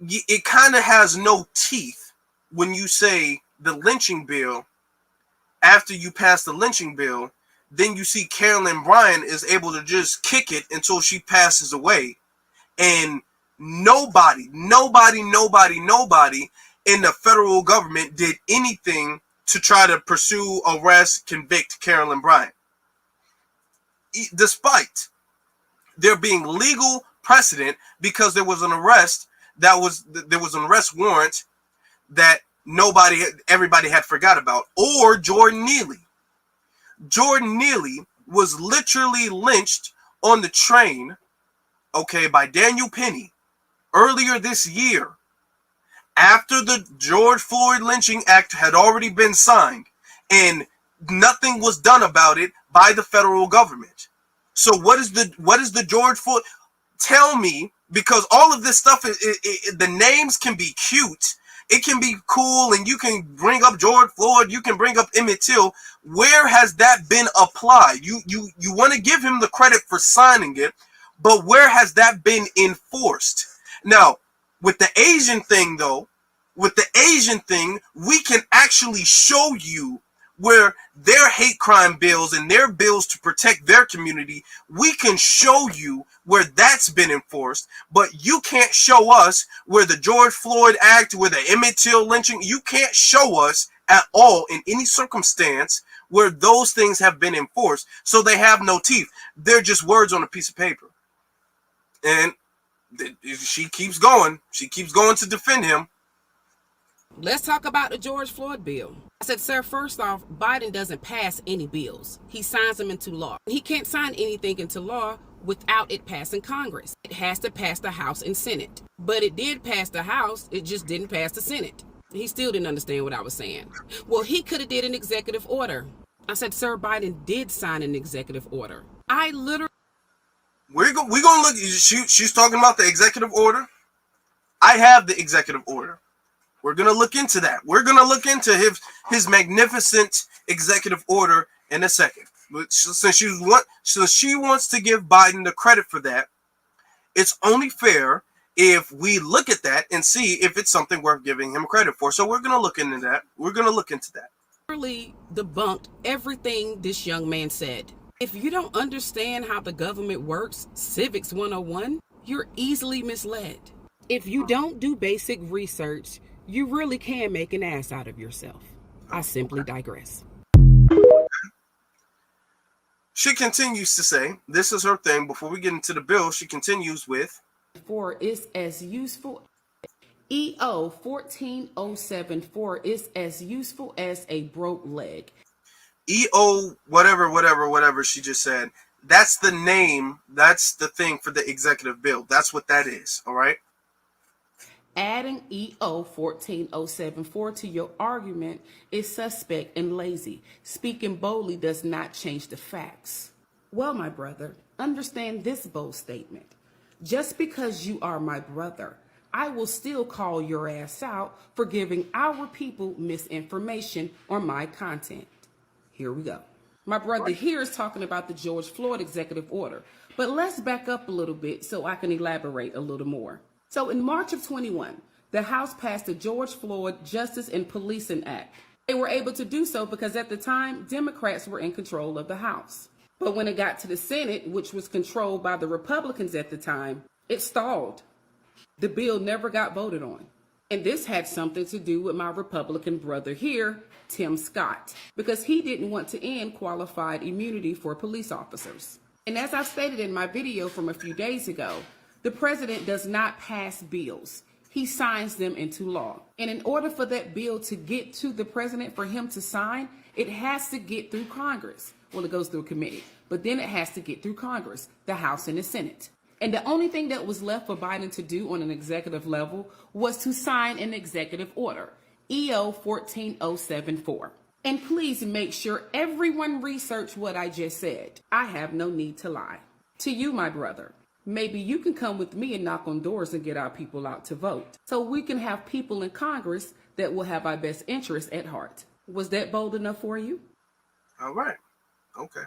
it kind of has no teeth when you say the lynching bill. After you pass the lynching bill, then you see Carolyn Bryant is able to just kick it until she passes away. And nobody in the federal government did anything to try to pursue, arrest, convict Carolyn Bryant. Despite there being legal precedent because there was an arrest warrant that everybody had forgot about. Or Jordan Neely. Jordan Neely was literally lynched on the train, okay, by Daniel Penny earlier this year, after the George Floyd lynching act had already been signed, and nothing was done about it by the federal government. So what is the George Floyd? Tell me, because all of this stuff, the names can be cute, it can be cool, and you can bring up George Floyd, you can bring up Emmett Till. Where has that been applied? You want to give him the credit for signing it, but where has that been enforced? Now, with the Asian thing, though, we can actually show you where their hate crime bills and their bills to protect their community, we can show you where that's been enforced, but you can't show us where the George Floyd Act, where the Emmett Till lynching, you can't show us at all in any circumstance where those things have been enforced. So they have no teeth. They're just words on a piece of paper. And she keeps going. She keeps going to defend him. Let's talk about the George Floyd bill. I said, sir, first off, Biden doesn't pass any bills. He signs them into law. He can't sign anything into law without it passing Congress. It has to pass the House and Senate. But it did pass the House, it just didn't pass the Senate. He still didn't understand what I was saying. Well, he could have did an executive order. I said, sir, Biden did sign an executive order. I literally... We're gonna look. She's talking about the executive order. I have the executive order. We're gonna look into that. We're gonna look into his magnificent executive order in a second. But since she wants to give Biden the credit for that, it's only fair if we look at that and see if it's something worth giving him credit for. So we're gonna look into that. Literally debunked everything this young man said. If you don't understand how the government works, Civics 101, you're easily misled. If you don't do basic research, you really can make an ass out of yourself. I simply digress. She continues to say, this is her thing. Before we get into the bill, she continues with, for is as useful, EO 14074 is as useful as a broke leg. EO whatever she just said. That's the name. That's the thing for the executive bill. That's what that is. All right. Adding EO 14074 to your argument is suspect and lazy. Speaking boldly does not change the facts. Well, my brother, understand this bold statement. Just because you are my brother, I will still call your ass out for giving our people misinformation on my content. Here we go. My brother here is talking about the George Floyd executive order, but let's back up a little bit so I can elaborate a little more. So in March of 21, the House passed the George Floyd Justice and Policing Act. They were able to do so because at the time, Democrats were in control of the House. But when it got to the Senate, which was controlled by the Republicans at the time, it stalled. The bill never got voted on. And this had something to do with my Republican brother here, Tim Scott, because he didn't want to end qualified immunity for police officers. And as I stated in my video from a few days ago, the president does not pass bills. He signs them into law. And in order for that bill to get to the president, for him to sign, it has to get through Congress. Well, it goes through a committee, but then it has to get through Congress, the House and the Senate. And the only thing that was left for Biden to do on an executive level was to sign an executive order, EO 14074. And please make sure everyone research what I just said. I have no need to lie. To you, my brother, maybe you can come with me and knock on doors and get our people out to vote, so we can have people in Congress that will have our best interests at heart. Was that bold enough for you? All right. Okay.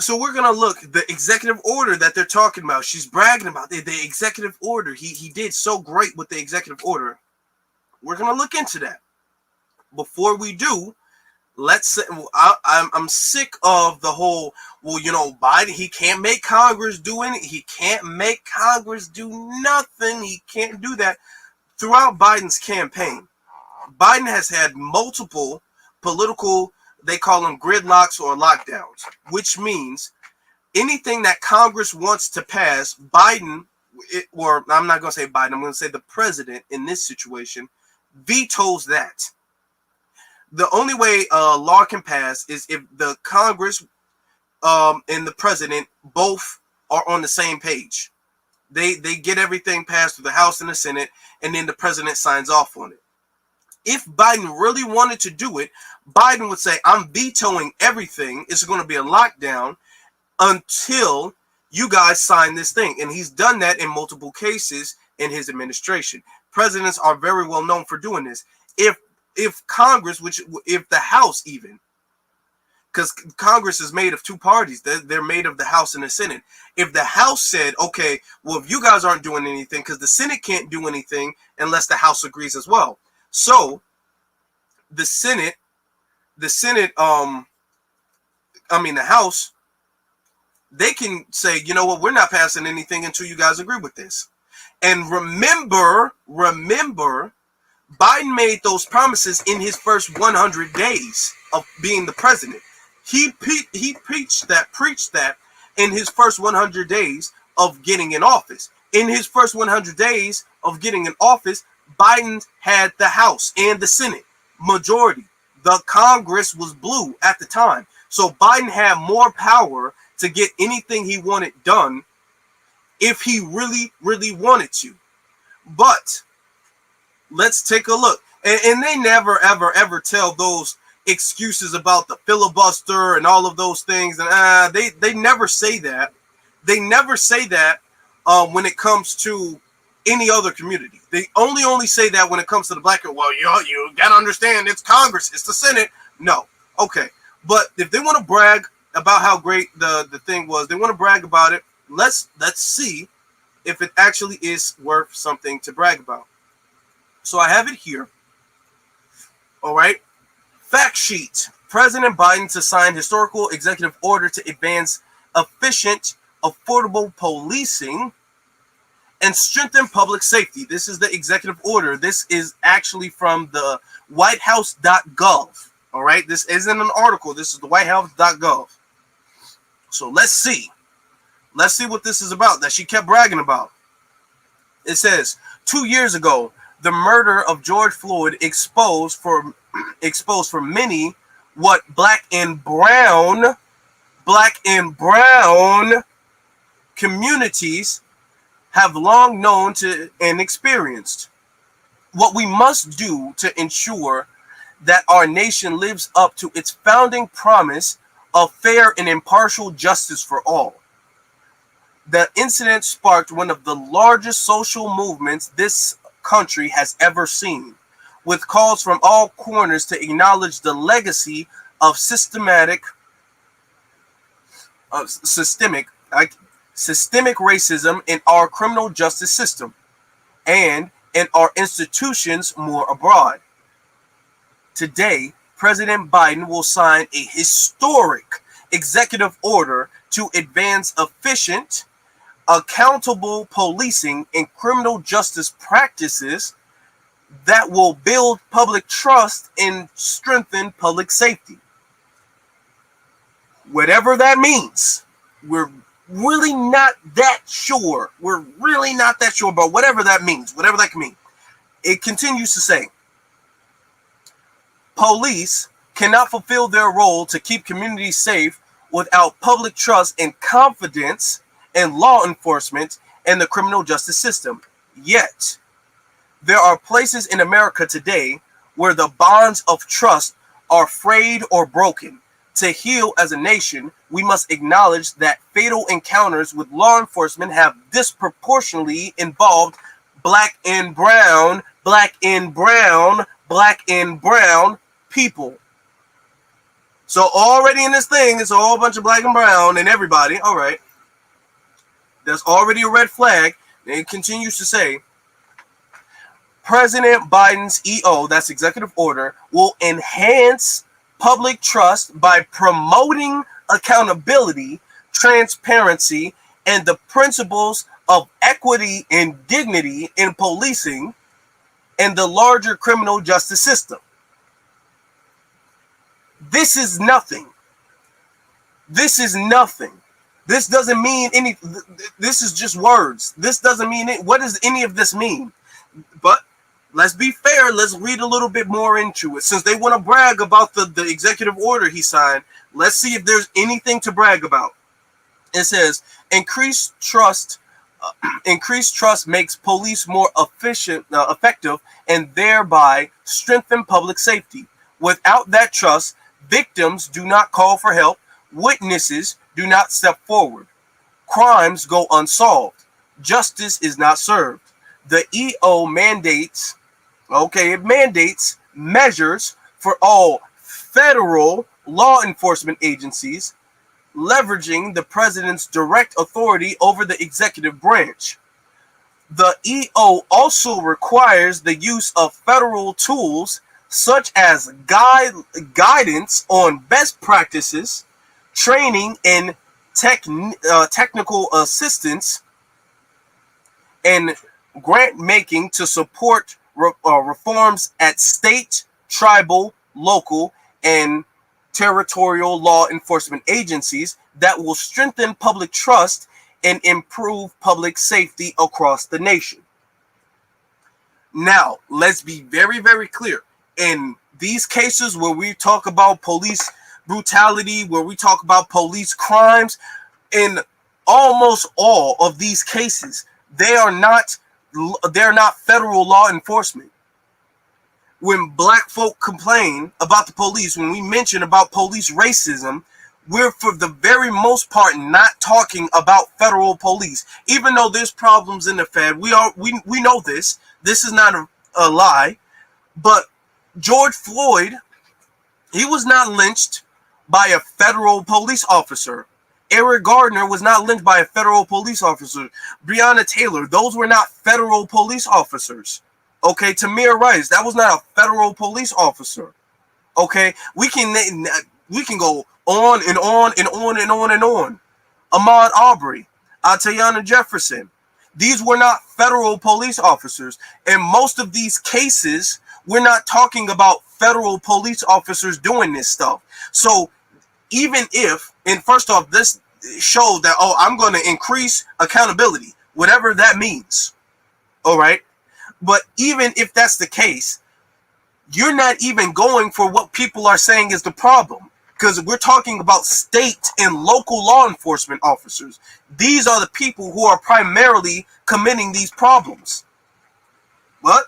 So we're going to look, the executive order that they're talking about, she's bragging about the executive order. He did so great with the executive order. We're going to look into that. Before we do, I'm sick of the whole, well, you know, Biden, he can't make Congress do anything. He can't make Congress do nothing. He can't do that. Throughout Biden's campaign, Biden has had multiple political, they call them gridlocks or lockdowns, which means anything that Congress wants to pass, Biden, or I'm not going to say Biden, I'm going to say the president in this situation, vetoes that. The only way a law can pass is if the Congress and the president both are on the same page. They get everything passed through the House and the Senate, and then the president signs off on it. If Biden really wanted to do it, Biden would say, I'm vetoing everything. It's going to be a lockdown until you guys sign this thing. And he's done that in multiple cases in his administration. Presidents are very well known for doing this. If Congress, if the House even, because Congress is made of two parties. They're made of the House and the Senate. If the House said, okay, well, if you guys aren't doing anything, because the Senate can't do anything unless the House agrees as well. So the House, they can say, you know what, we're not passing anything until you guys agree with this. And remember, Biden made those promises in his first 100 days of being the president. He preached that in his first 100 days of getting in office. In his first 100 days of getting in office, Biden had the House and the Senate majority. The Congress was blue at the time. So Biden had more power to get anything he wanted done if he really, really wanted to. But let's take a look. And they never, ever tell those excuses about the filibuster and all of those things. And they never say that. They never say that when it comes to any other community. They only say that when it comes to the black. Well, you gotta understand, it's Congress, it's the Senate. No, okay. But if they want to brag about how great the thing was, they want to brag about it. Let's see if it actually is worth something to brag about. So I have it here. All right. Fact sheet. President Biden to sign historical executive order to advance efficient, affordable policing and strengthen public safety. This is the executive order. This is actually from the whitehouse.gov. All right. This isn't an article. This is the whitehouse.gov. So let's see. Let's see what this is about that she kept bragging about. It says, 2 years ago, the murder of George Floyd exposed for many what black and brown communities have long known to and experienced. What we must do to ensure that our nation lives up to its founding promise of fair and impartial justice for all. The incident sparked one of the largest social movements this country has ever seen, with calls from all corners to acknowledge the legacy of systemic racism in our criminal justice system and in our institutions more abroad. Today, President Biden will sign a historic executive order to advance efficient, accountable policing and criminal justice practices that will build public trust and strengthen public safety. Whatever that means, we're really not that sure. We're really not that sure about whatever that means, whatever that can mean. It continues to say, police cannot fulfill their role to keep communities safe without public trust and confidence in law enforcement and the criminal justice system. Yet, there are places in America today where the bonds of trust are frayed or broken. To heal as a nation, we must acknowledge that fatal encounters with law enforcement have disproportionately involved black and brown people. So already in this thing, it's a whole bunch of black and brown and everybody. All right. That's already a red flag. And it continues to say, President Biden's EO, that's executive order, will enhance public trust by promoting accountability, transparency, and the principles of equity and dignity in policing and the larger criminal justice system. This is nothing. This is nothing. This doesn't mean any. This is just words. This doesn't mean it. What does any of this mean? But let's be fair. Let's read a little bit more into it. Since they want to brag about the executive order he signed, let's see if there's anything to brag about. It says increased trust makes police more effective, and thereby strengthen public safety. Without that trust, victims do not call for help, witnesses do not step forward, crimes go unsolved, justice is not served. The EO mandates measures for all federal law enforcement agencies, leveraging the president's direct authority over the executive branch. The EO also requires the use of federal tools such as guidance on best practices, training and technical assistance, and grant making to support reforms at state, tribal, local, and territorial law enforcement agencies that will strengthen public trust and improve public safety across the nation. Now, let's be very, very clear. In these cases where we talk about police brutality, where we talk about police crimes, in almost all of these cases, they're not federal law enforcement. When black folk complain about the police, when we mention about police racism, we're for the very most part not talking about federal police. Even though there's problems in the Fed, we know this. This is not a lie. But George Floyd, he was not lynched by a federal police officer. Eric Gardner was not lynched by a federal police officer. Breonna Taylor, those were not federal police officers. Okay, Tamir Rice, that was not a federal police officer. Okay, we can go on and on and on and on and on. Ahmaud Arbery, Atayana Jefferson, these were not federal police officers. In most of these cases, we're not talking about federal police officers doing this stuff. So even if, and first off, this showed that, oh, I'm going to increase accountability, whatever that means. All right. But even if that's the case, you're not even going for what people are saying is the problem, because we're talking about state and local law enforcement officers. These are the people who are primarily committing these problems. But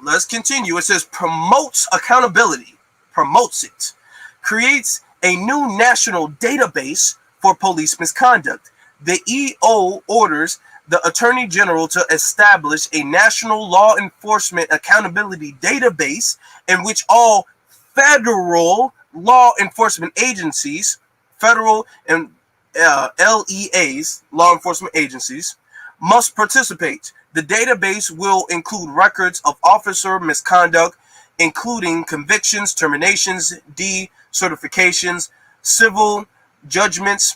let's continue. It says promotes accountability, promotes it, creates a new national database for police misconduct. The EO orders the Attorney General to establish a national law enforcement accountability database in which all federal law enforcement agencies, federal and LEAs, law enforcement agencies, must participate. The database will include records of officer misconduct, including convictions, terminations, decertifications, civil judgments,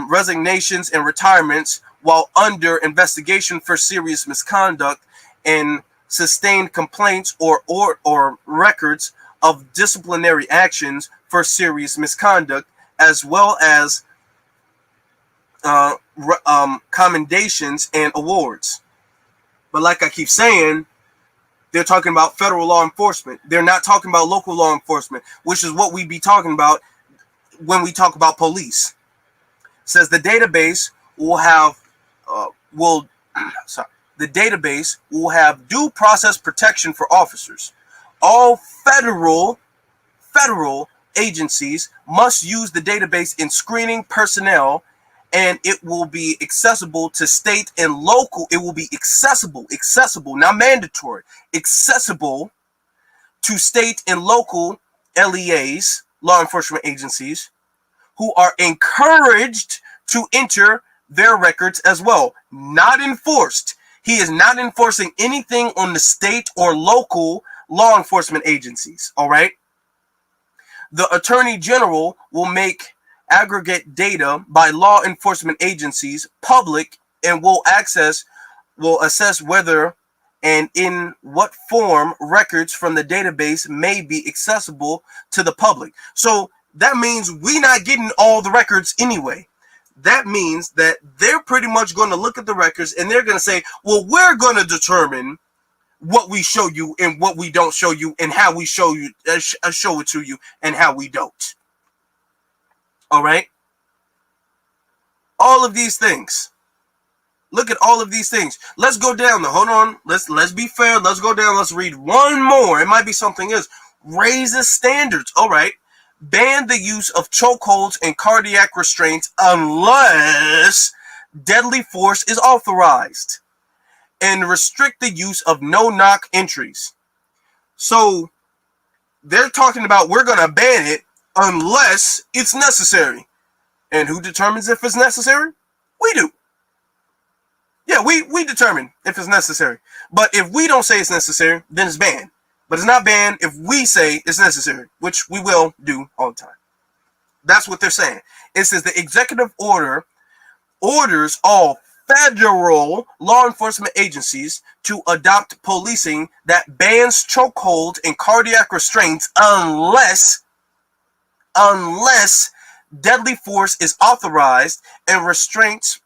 resignations, and retirements while under investigation for serious misconduct, and sustained complaints or records of disciplinary actions for serious misconduct, as well as commendations and awards. But like I keep saying, they're talking about federal law enforcement. They're not talking about local law enforcement, which is what we be talking about when we talk about police. It says the database will have due process protection for officers. All federal agencies must use the database in screening personnel, and it will be accessible to state and local. It will be accessible, not mandatory, accessible to state and local LEAs, law enforcement agencies, who are encouraged to enter their records as well. Not enforced. He is not enforcing anything on the state or local law enforcement agencies. All right. The Attorney General will make aggregate data by law enforcement agencies public and will assess whether and in what form records from the database may be accessible to the public. So that means we not getting all the records anyway. That means that they're pretty much going to look at the records and they're going to say, well, we're going to determine what we show you and what we don't show you and how we show you, show it to you and how we don't. All right. All of these things. Look at all of these things. Let's go down. Hold on. Let's be fair. Let's go down. Let's read one more. It might be something else. Raises standards. All right. Ban the use of chokeholds and cardiac restraints unless deadly force is authorized. And restrict the use of no-knock entries. So they're talking about we're going to ban it unless it's necessary. And who determines if it's necessary? We do. Yeah, we determine if it's necessary. But if we don't say it's necessary, then it's banned. But it's not banned if we say it's necessary, which we will do all the time. That's what they're saying. It says the executive order orders all federal law enforcement agencies to adopt policing that bans chokehold and cardiac restraints unless deadly force is authorized and restricts,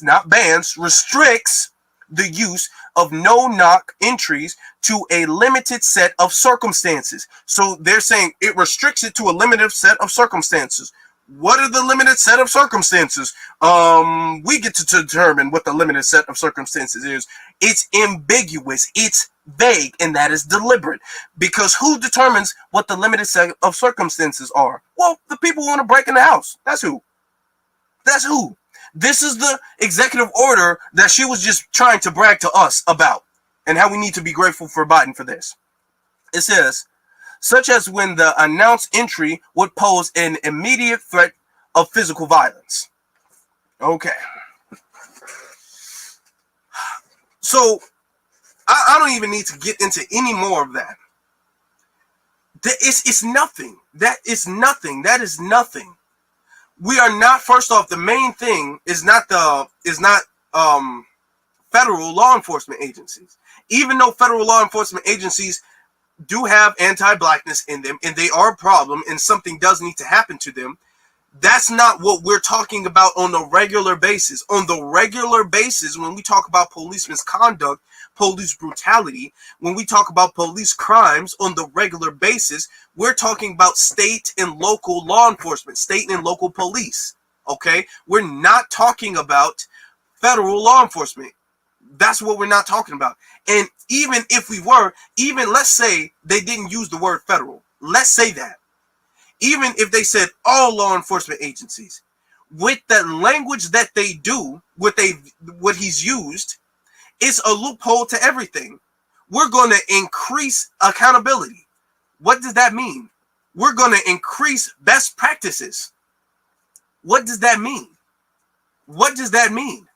not bans, restricts the use of no-knock entries to a limited set of circumstances. So they're saying it restricts it to a limited set of circumstances. What are the limited set of circumstances? We get to determine what the limited set of circumstances is. It's ambiguous. It's vague, and that is deliberate. Because who determines what the limited set of circumstances are? Well, the people who want to break in the house. That's who. That's who. This is the executive order that she was just trying to brag to us about, and how we need to be grateful for Biden for this. It says, such as when the announced entry would pose an immediate threat of physical violence. Okay. So, I don't even need to get into any more of that. It's nothing. That is nothing. That is nothing. We are not, first off, the main thing is not federal law enforcement agencies. Even though federal law enforcement agencies do have anti-blackness in them, and they are a problem, and something does need to happen to them, that's not what we're talking about on a regular basis. On the regular basis, when we talk about police misconduct, police brutality, when we talk about police crimes on the regular basis, we're talking about state and local law enforcement, state and local police. Okay? We're not talking about federal law enforcement. That's what we're not talking about. And even if we were, even let's say they didn't use the word federal. Let's say that. Even if they said all law enforcement agencies, with the language that they do, what he's used, it's a loophole to everything. We're going to increase accountability. What does that mean? We're going to increase best practices. What does that mean? What does that mean?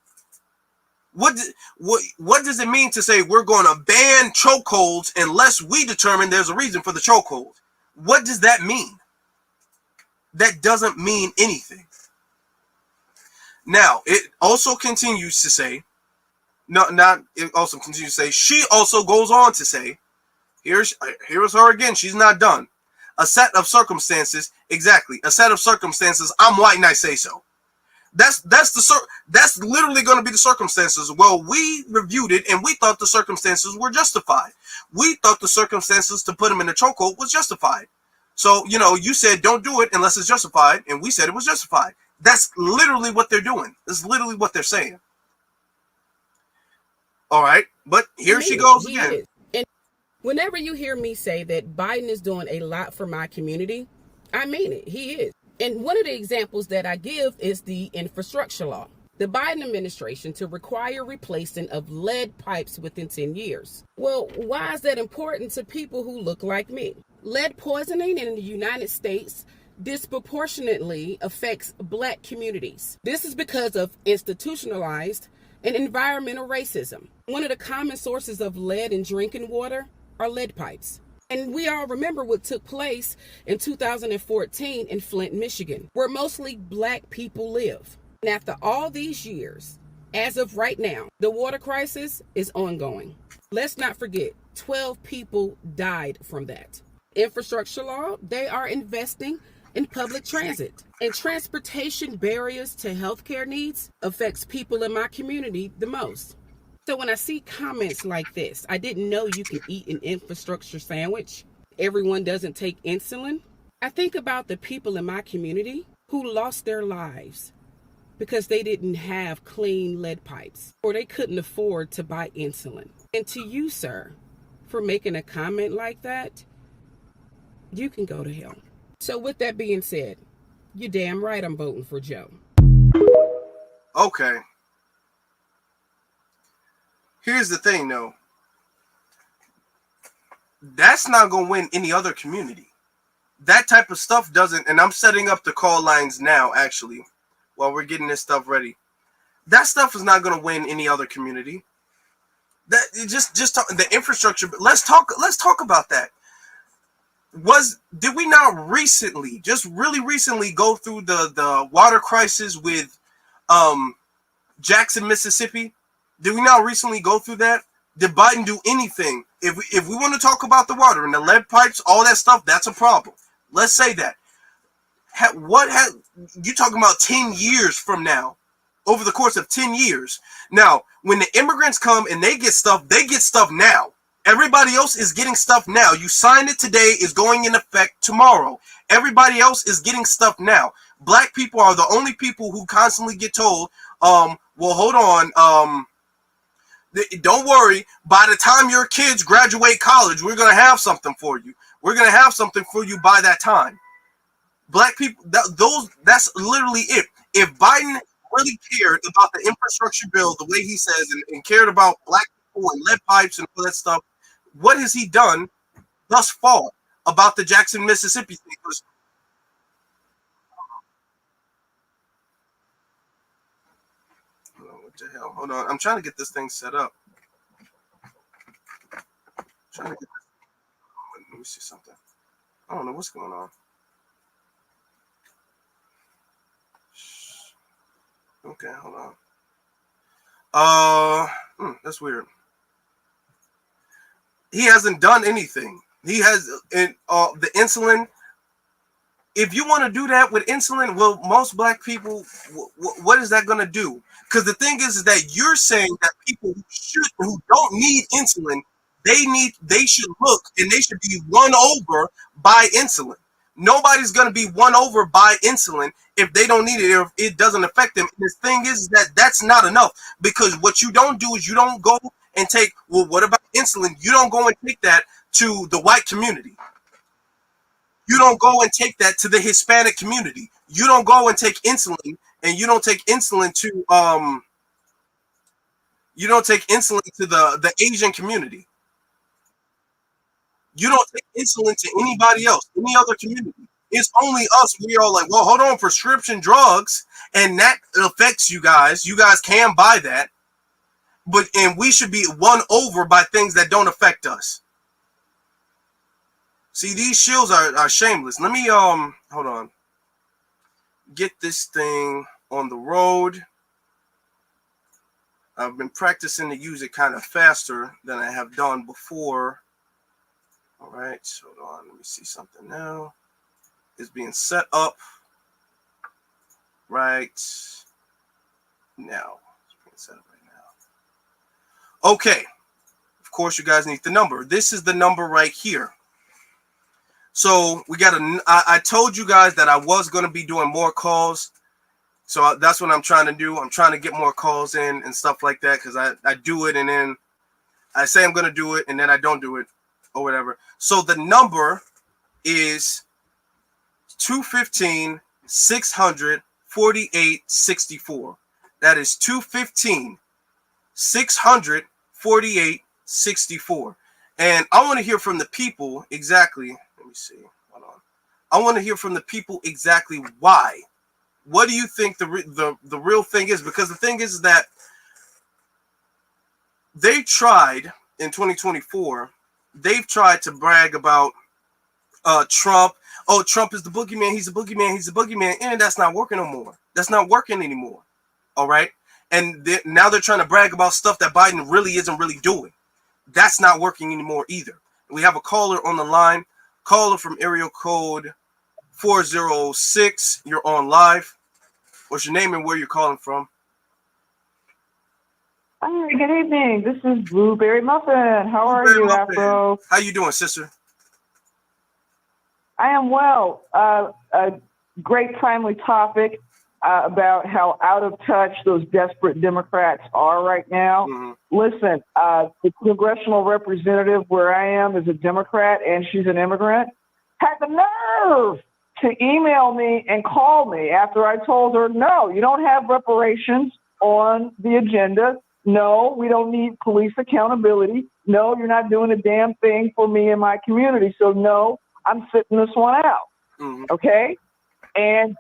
What does it mean to say we're going to ban chokeholds unless we determine there's a reason for the chokehold? What does that mean? That doesn't mean anything. Now, it also continues to say, she also goes on to say, here's her again, she's not done. A set of circumstances, exactly, a set of circumstances, I'm white and I say so. That's literally going to be the circumstances. Well, we reviewed it and we thought the circumstances were justified. We thought the circumstances to put him in a chokehold was justified. So, you said don't do it unless it's justified, and we said it was justified. That's literally what they're doing. That's literally what they're saying. All right, but here she goes again. And whenever you hear me say that Biden is doing a lot for my community, I mean it. He is. And one of the examples that I give is the infrastructure law. The Biden administration to require replacement of lead pipes within 10 years. Well, why is that important to people who look like me? Lead poisoning in the United States disproportionately affects Black communities. This is because of institutionalized and environmental racism. One of the common sources of lead in drinking water are lead pipes. And we all remember what took place in 2014 in Flint, Michigan, where mostly Black people live. And after all these years, as of right now, the water crisis is ongoing. Let's not forget, 12 people died from that. Infrastructure law, they are investing in public transit. And transportation barriers to healthcare needs affects people in my community the most. So when I see comments like this, I didn't know you can eat an infrastructure sandwich. Everyone doesn't take insulin. I think about the people in my community who lost their lives because they didn't have clean lead pipes or they couldn't afford to buy insulin. And to you, sir, for making a comment like that, you can go to hell. So with that being said, you're damn right I'm voting for Joe. Okay. Here's the thing, though. That's not going to win any other community. That type of stuff doesn't, and I'm setting up the call lines now, actually, while we're getting this stuff ready. That stuff is not going to win any other community. That just talk, the infrastructure. Let's talk about that. Did we not recently, just really recently, go through the water crisis with Jackson, Mississippi? Did we not recently go through that? Did Biden do anything? If we want to talk about the water and the lead pipes, all that stuff, that's a problem. Let's say that. You talking about 10 years from now? Over the course of 10 years. Now, when the immigrants come and they get stuff now. Everybody else is getting stuff now. You signed it today, is going in effect tomorrow. Everybody else is getting stuff now. Black people are the only people who constantly get told, well, hold on, don't worry. By the time your kids graduate college, we're going to have something for you. We're going to have something for you by that time. Black people, that's literally it. If Biden really cared about the infrastructure bill the way he says and cared about black people and lead pipes and all that stuff, what has he done thus far about the Jackson, Mississippi thing? What the hell? Hold on. I'm trying to get this thing set up. Let me see something. I don't know what's going on. Okay, hold on. That's weird. He hasn't done anything. He has the insulin. If you want to do that with insulin, well, most black people, what is that going to do? Because the thing is that you're saying that people who don't need insulin, they should look and they should be won over by insulin. Nobody's going to be won over by insulin if they don't need it, or if it doesn't affect them. And the thing is that that's not enough, because what you don't do is you don't go and take, well, what about insulin? You don't go and take that to the white community. You don't go and take that to the Hispanic community. You don't go and take insulin, and you don't take insulin to the Asian community. You don't take insulin to anybody else, any other community. It's only us. We are like, well, hold on, prescription drugs, and that affects you guys. You guys can buy that, and we should be won over by things that don't affect us. See, these shills are shameless. Let me hold on. Get this thing on the road. I've been practicing to use it kind of faster than I have done before. All right, hold on. Let me see something now. It's being set up right now. It's being set up right now. Okay. Of course, you guys need the number. This is the number right here. So we got I told you guys that I was going to be doing more calls. So that's what I'm trying to do. I'm trying to get more calls in and stuff like that, because I do it and then I say I'm going to do it and then I don't do it or whatever. So the number is 215-600-4864. That is 215-600-4864. And I want to hear from the people exactly. Let me see. Hold on. I want to hear from the people exactly why. What do you think the real thing is? Because the thing is that they tried in 2024. They've tried to brag about Trump. Oh, Trump is the boogeyman. He's a boogeyman. He's a boogeyman. And that's not working no more. That's not working anymore. All right. And now they're trying to brag about stuff that Biden really isn't really doing. That's not working anymore either. We have a caller on the line. Caller from area code 406. You're on live. What's your name and where you're calling from? Hi, good evening. This is Blueberry Muffin. How are Blueberry you, Muffin. Afro? How you doing, sister? I am well. A great timely topic about how out of touch those desperate Democrats are right now. Mm-hmm. Listen, the congressional representative where I am is a Democrat, and she's an immigrant, had the nerve to email me and call me after I told her, no, you don't have reparations on the agenda. No, we don't need police accountability. No, you're not doing a damn thing for me and my community. So no, I'm sitting this one out. Mm-hmm. Okay? And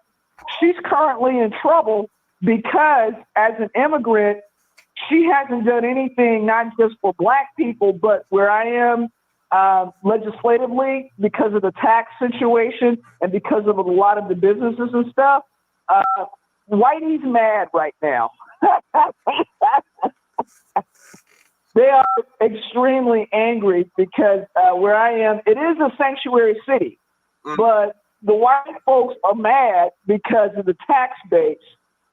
she's currently in trouble because as an immigrant, she hasn't done anything, not just for Black people, but where I am legislatively, because of the tax situation and because of a lot of the businesses and stuff. Whitey's mad right now. They are extremely angry because where I am, it is a sanctuary city, but the white folks are mad because of the tax base,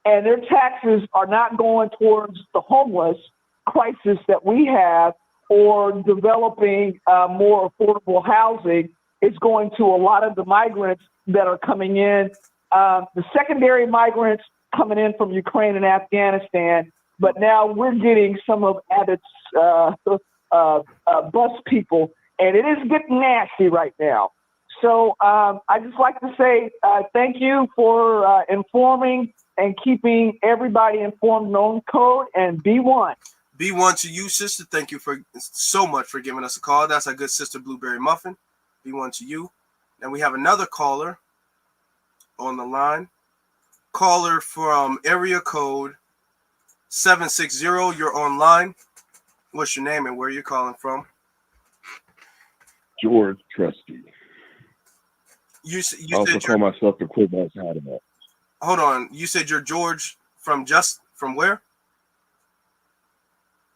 and their taxes are not going towards the homeless crisis that we have or developing more affordable housing. It's going to a lot of the migrants that are coming in, the secondary migrants coming in from Ukraine and Afghanistan, but now we're getting some of Abbott's bus people, and it is getting nasty right now. So I just like to say thank you for informing and keeping everybody informed on code, and be one. Be one to you, sister. Thank you so much for giving us a call. That's our good sister, Blueberry Muffin. Be one to you. And we have another caller on the line. Caller from area code 760. You're online. What's your name and where you're calling from? George Trusty. You I also call myself the Quid outside of that. Hold on. You said you're George from where?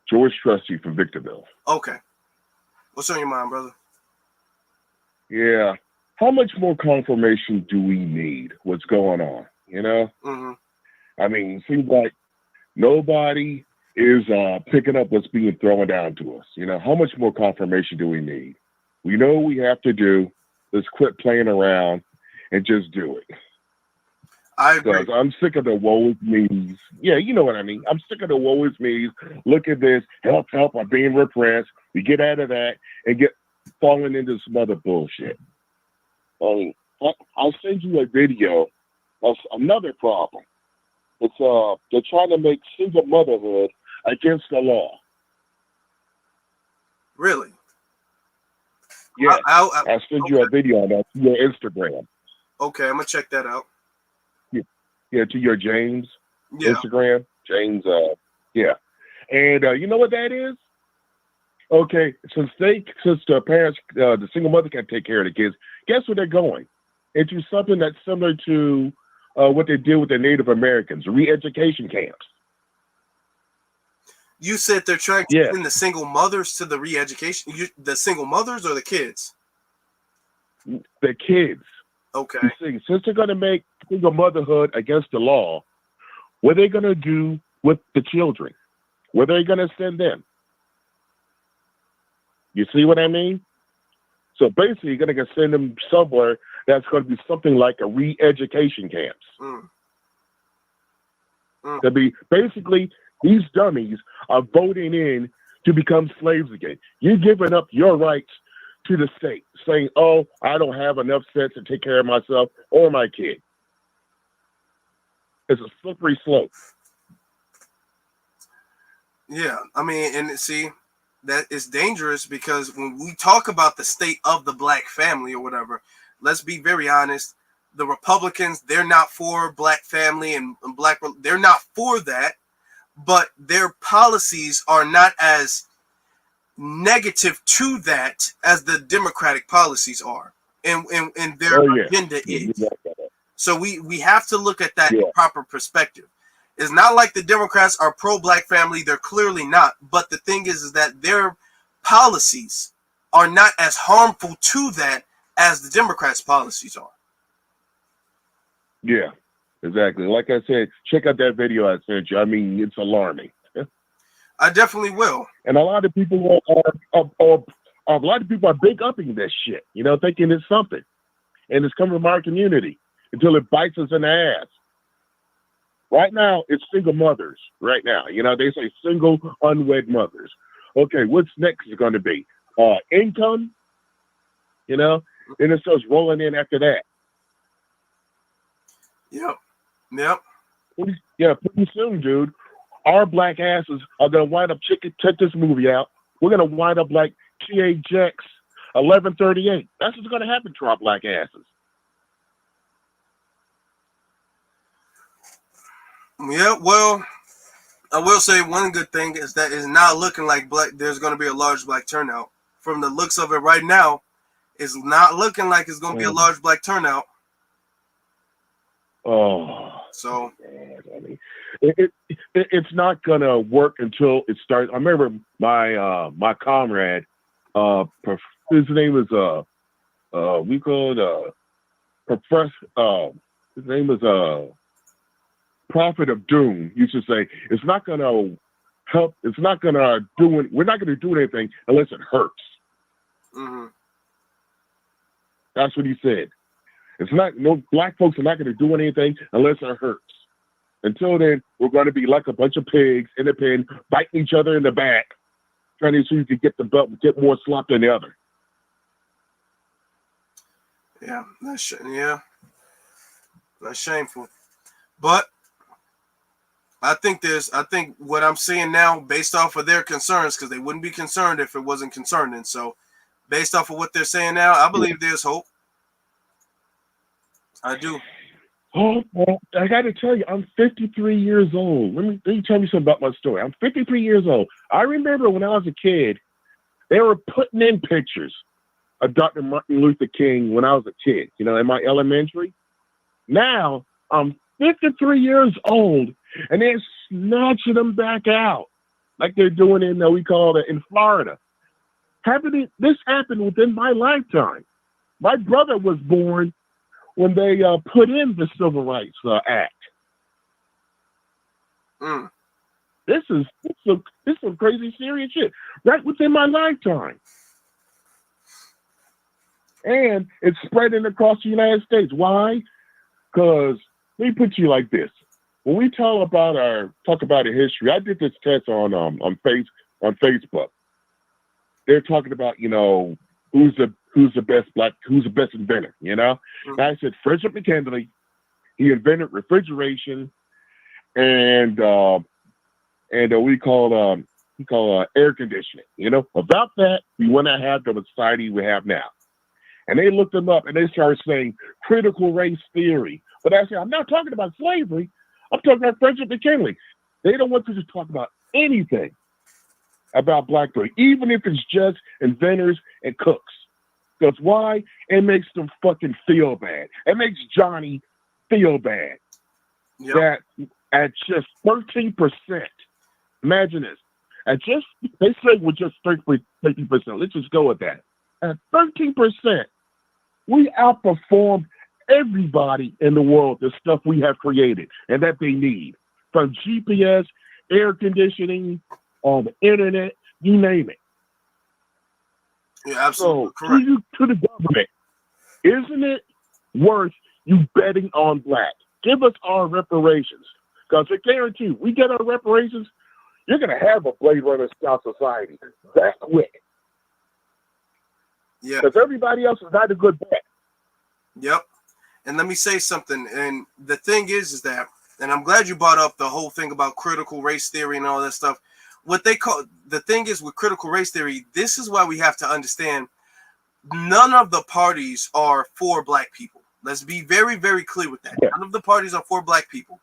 George Trusty from Victorville. Okay. What's on your mind, brother? Yeah. How much more confirmation do we need? What's going on? You know? Mm-hmm. I mean, it seems like nobody is picking up what's being thrown down to us. You know, how much more confirmation do we need? We know what we have to do. Let's quit playing around and just do it. I agree. Because I'm sick of the woe is me's. Yeah, you know what I mean. I'm sick of the woe is me's. Look at this. Help, I'm being repressed. We get out of that and get falling into some other bullshit. I mean, I'll send you a video. That's another problem. It's they're trying to make single motherhood against the law. Really? Yeah. I'll send you a okay. video on that to your Instagram. Okay, I'm gonna check that out. Yeah, to your James Yeah. Instagram. James, yeah. And you know what that is? Okay, since the parents, the single mother can't take care of the kids, guess where they're going? Into something that's similar to what they did with the Native Americans, re-education camps. You said they're trying to send the single mothers to the re-education. The single mothers or the kids? The kids. Okay. You see, since they're going to make single motherhood against the law, what are they going to do with the children? Where are they going to send them? You see what I mean? So basically, you're going to send them somewhere that's going to be something like a re-education camps. To be basically, these dummies are voting in to become slaves again. You're giving up your rights to the state, saying, oh, I don't have enough sense to take care of myself or my kid. It's a slippery slope. Yeah, I mean, and see, that is dangerous because when we talk about the state of the Black family or whatever, let's be very honest, the Republicans, they're not for Black family and Black, they're not for that, but their policies are not as negative to that as the Democratic policies are, and their agenda is. So we have to look at that in proper perspective. It's not like the Democrats are pro-Black family. They're clearly not. But the thing is that their policies are not as harmful to that as the Democrats' policies are. Yeah, exactly. Like I said, check out that video I sent you. I mean, it's alarming. I definitely will. And a lot of people are big upping this shit, you know, thinking it's something. And it's coming from our community until it bites us in the ass. Right now, it's single mothers. Right now, you know, they say single unwed mothers. Okay, what's next is going to be income, you know, then it starts rolling in after that. Yep. Yeah, pretty soon, dude, our black asses are going to wind up, check this movie out. We're going to wind up like THX 1138. That's what's going to happen to our black asses. Yeah, well, I will say one good thing is that it's not looking like there's going to be a large black turnout. From the looks of it right now, it's not looking like it's going to be a large black turnout. Oh, so I mean, it's not going to work until it starts. I remember my comrade, his name is we called Professor. His name is Prophet of Doom. Used to say it's not going to help. It's not going to do it. We're not going to do anything unless it hurts. Mm-hmm. That's what he said. It's not, no, black folks are not going to do anything unless it hurts. Until then, we're going to be like a bunch of pigs in the pen, biting each other in the back, trying to see who can get the belt, get more slop than the other. Yeah, that's shameful. But I think what I'm seeing now, based off of their concerns, because they wouldn't be concerned if it wasn't concerning. So, based off of what they're saying now, I believe there's hope. I do. Oh, well, I got to tell you, I'm 53 years old. Let me tell you something about my story. I'm 53 years old. I remember when I was a kid, they were putting in pictures of Dr. Martin Luther King when I was a kid, you know, in my elementary. Now, I'm 53 years old, and they're snatching them back out like they're doing in Florida. This happened within my lifetime. My brother was born when they put in the Civil Rights Act. This is some crazy serious shit right within my lifetime. And it's spreading across the United States. Why? Because let me put you like this. When we talk about our history, I did this test on Facebook. They're talking about, you know, who's the best inventor, you know? And I said Frederick McKinley. He invented refrigeration and we call air conditioning. You know, without that, we wouldn't have the society we have now. And they looked them up and they started saying critical race theory. But I said, I'm not talking about slavery. I'm talking about Frederick McKinley. They don't want you to talk about anything about black people, even if it's just inventors and cooks. Because why? It makes them fucking feel bad. It makes Johnny feel bad. Yep. That at just 13%, imagine this. They say we're just 13%. Let's just go with that. At 13%, we outperformed everybody in the world, the stuff we have created and that they need. From GPS, air conditioning, on the internet, you name it. Yeah, absolutely. So, correct. to the government, isn't it worth you betting on black? Give us our reparations. Because I guarantee you, we get our reparations, you're going to have a Blade Runner style society that quick. Yeah. Because everybody else is not a good bet. Yep. And let me say something. And the thing is that, and I'm glad you brought up the whole thing about critical race theory and all that stuff. The thing is with critical race theory, this is why we have to understand none of the parties are for black people. Let's be very, very clear with that. Yeah. None of the parties are for black people.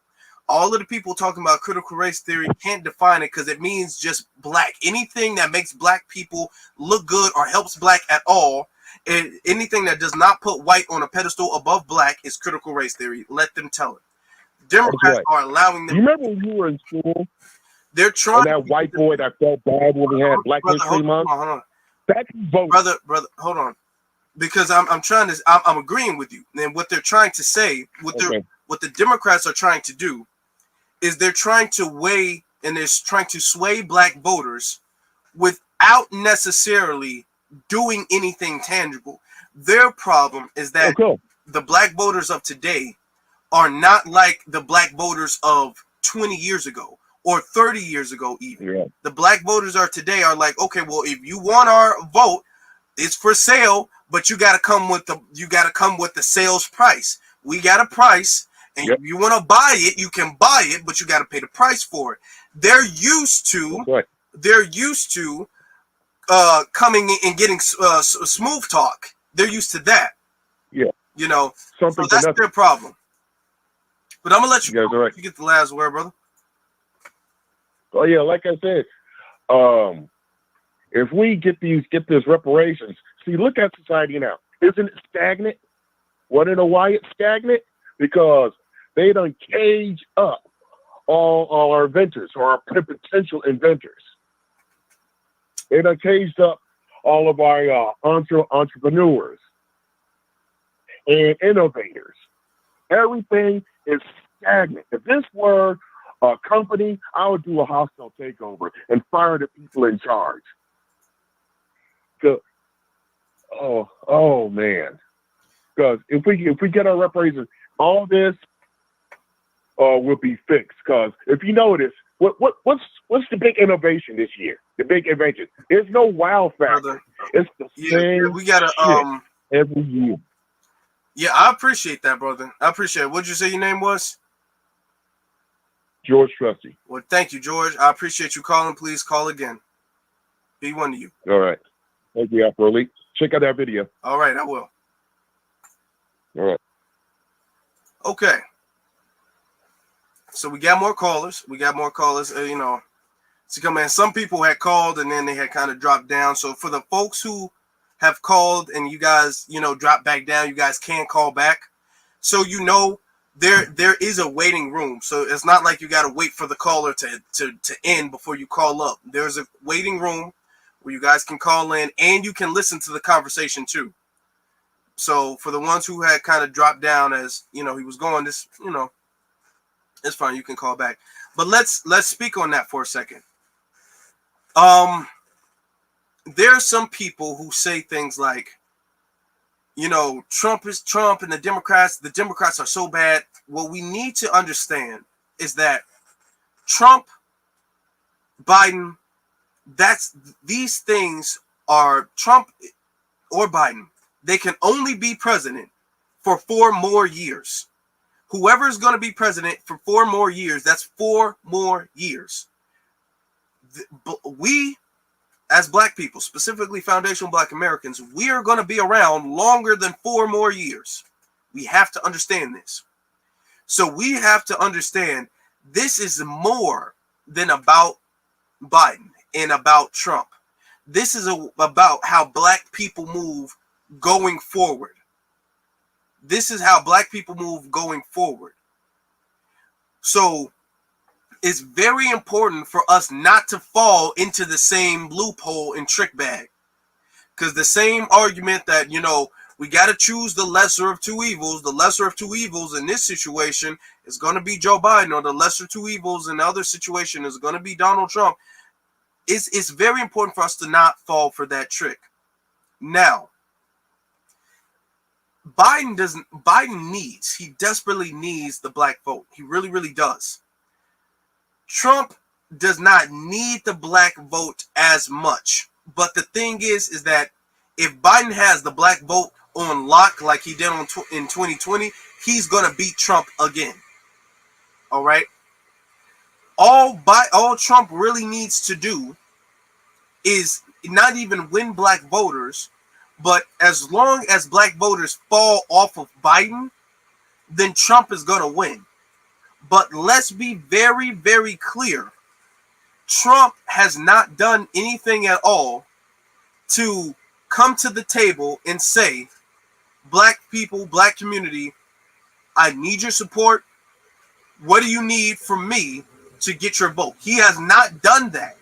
All of the people talking about critical race theory can't define it because it means just black. Anything that makes black people look good or helps black at all, and anything that does not put white on a pedestal above black is critical race theory. Let them tell it. Democrats are allowing them. You remember when you were in school? They're trying. And that white boy that felt bad when we had Black History Month. Hold on. That vote. Brother, hold on. because I'm agreeing with you. And what they're trying to say, what the Democrats are trying to do, is they're trying to trying to sway black voters without necessarily doing anything tangible. Their problem is that the black voters of today are not like the black voters of 20 years ago or 30 years ago even. Yeah. The black voters today are like, okay, well, if you want our vote, it's for sale, but you got to come with the sales price. We got a price, and if you want to buy it, you can buy it, but you got to pay the price for it. They're used to coming in and getting smooth talk. They're used to that. Yeah. You know, something. So that's their problem. But I'm gonna let you guys, right. You get the last word, brother. Oh yeah, like I said, if we get this reparations, see, look at society now. Isn't it stagnant? Want to know why it's stagnant? Because they done cage up all our inventors or our potential inventors. They done caged up all of our entrepreneurs and innovators. Everything is stagnant. If this were a company, I would do a hostile takeover and fire the people in charge. Oh man. Because if we get our reparations, all this will be fixed. Because if you notice, what's the big innovation this year? The big invention. There's no wow factor. It's the same. We gotta shit every year. Yeah, I appreciate that, brother. I appreciate it. What'd you say your name was? George Trusty. Well, thank you, George. I appreciate you calling. Please call again. Be one to you. All right. Thank you, Afro. Check out that video. All right, I will. All right. Okay. So we got more callers. You know, some people had called and then they had kind of dropped down. So for the folks who have called and you guys, drop back down, you guys can call back. So there is a waiting room. So it's not like you got to wait for the caller to end before you call up. There's a waiting room where you guys can call in and you can listen to the conversation too. So for the ones who had kind of dropped down as, he was going, this, it's fine. You can call back. But let's speak on that for a second. There are some people who say things like, Trump is Trump and the Democrats are so bad. What we need to understand is that Trump, Biden, these things are Trump or Biden. They can only be president for 4 more years. Whoever is going to be president for 4 more years, that's 4 more years. We, as black people, specifically foundational black Americans, we are going to be around longer than 4 more years. We have to understand this. So we have to understand this is more than about Biden and about Trump. This is about how black people move going forward. This is how black people move going forward. So it's very important for us not to fall into the same loophole and trick bag. Because the same argument that, we got to choose the lesser of two evils. The lesser of two evils in this situation is going to be Joe Biden, or the lesser two evils in the other situation is going to be Donald Trump. It's very important for us to not fall for that trick. Now, Biden desperately needs the black vote. He really, really does. Trump does not need the black vote as much. But the thing is that if Biden has the black vote on lock like he did in 2020, he's going to beat Trump again. All right? All Trump really needs to do is not even win black voters, but as long as black voters fall off of Biden, then Trump is going to win. But let's be very, very clear. Trump has not done anything at all to come to the table and say, black people, black community, I need your support. What do you need from me to get your vote? He has not done that.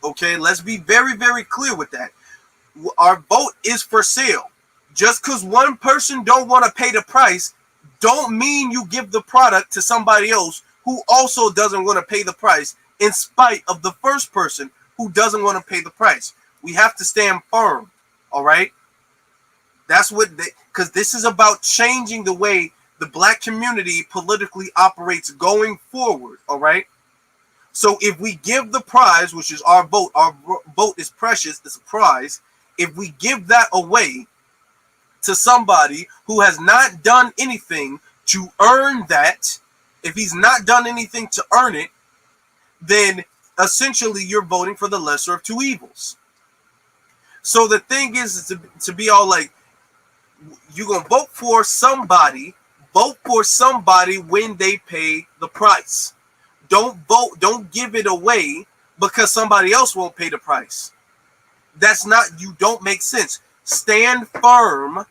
Okay, let's be very, very clear with that. Our vote is for sale. Just because one person don't want to pay the price, don't mean you give the product to somebody else who also doesn't want to pay the price, in spite of the first person who doesn't want to pay the price. We have to stand firm, all right? That's what because this is about changing the way the black community politically operates going forward, all right? So if we give the prize, which is our vote is precious, it's a prize. If we give that away to somebody who has not done anything to earn that, if he's not done anything to earn it, then essentially you're voting for the lesser of two evils. So the thing is to be all like, you're going to vote for somebody when they pay the price. Don't give it away because somebody else won't pay the price. You don't make sense. Stand firm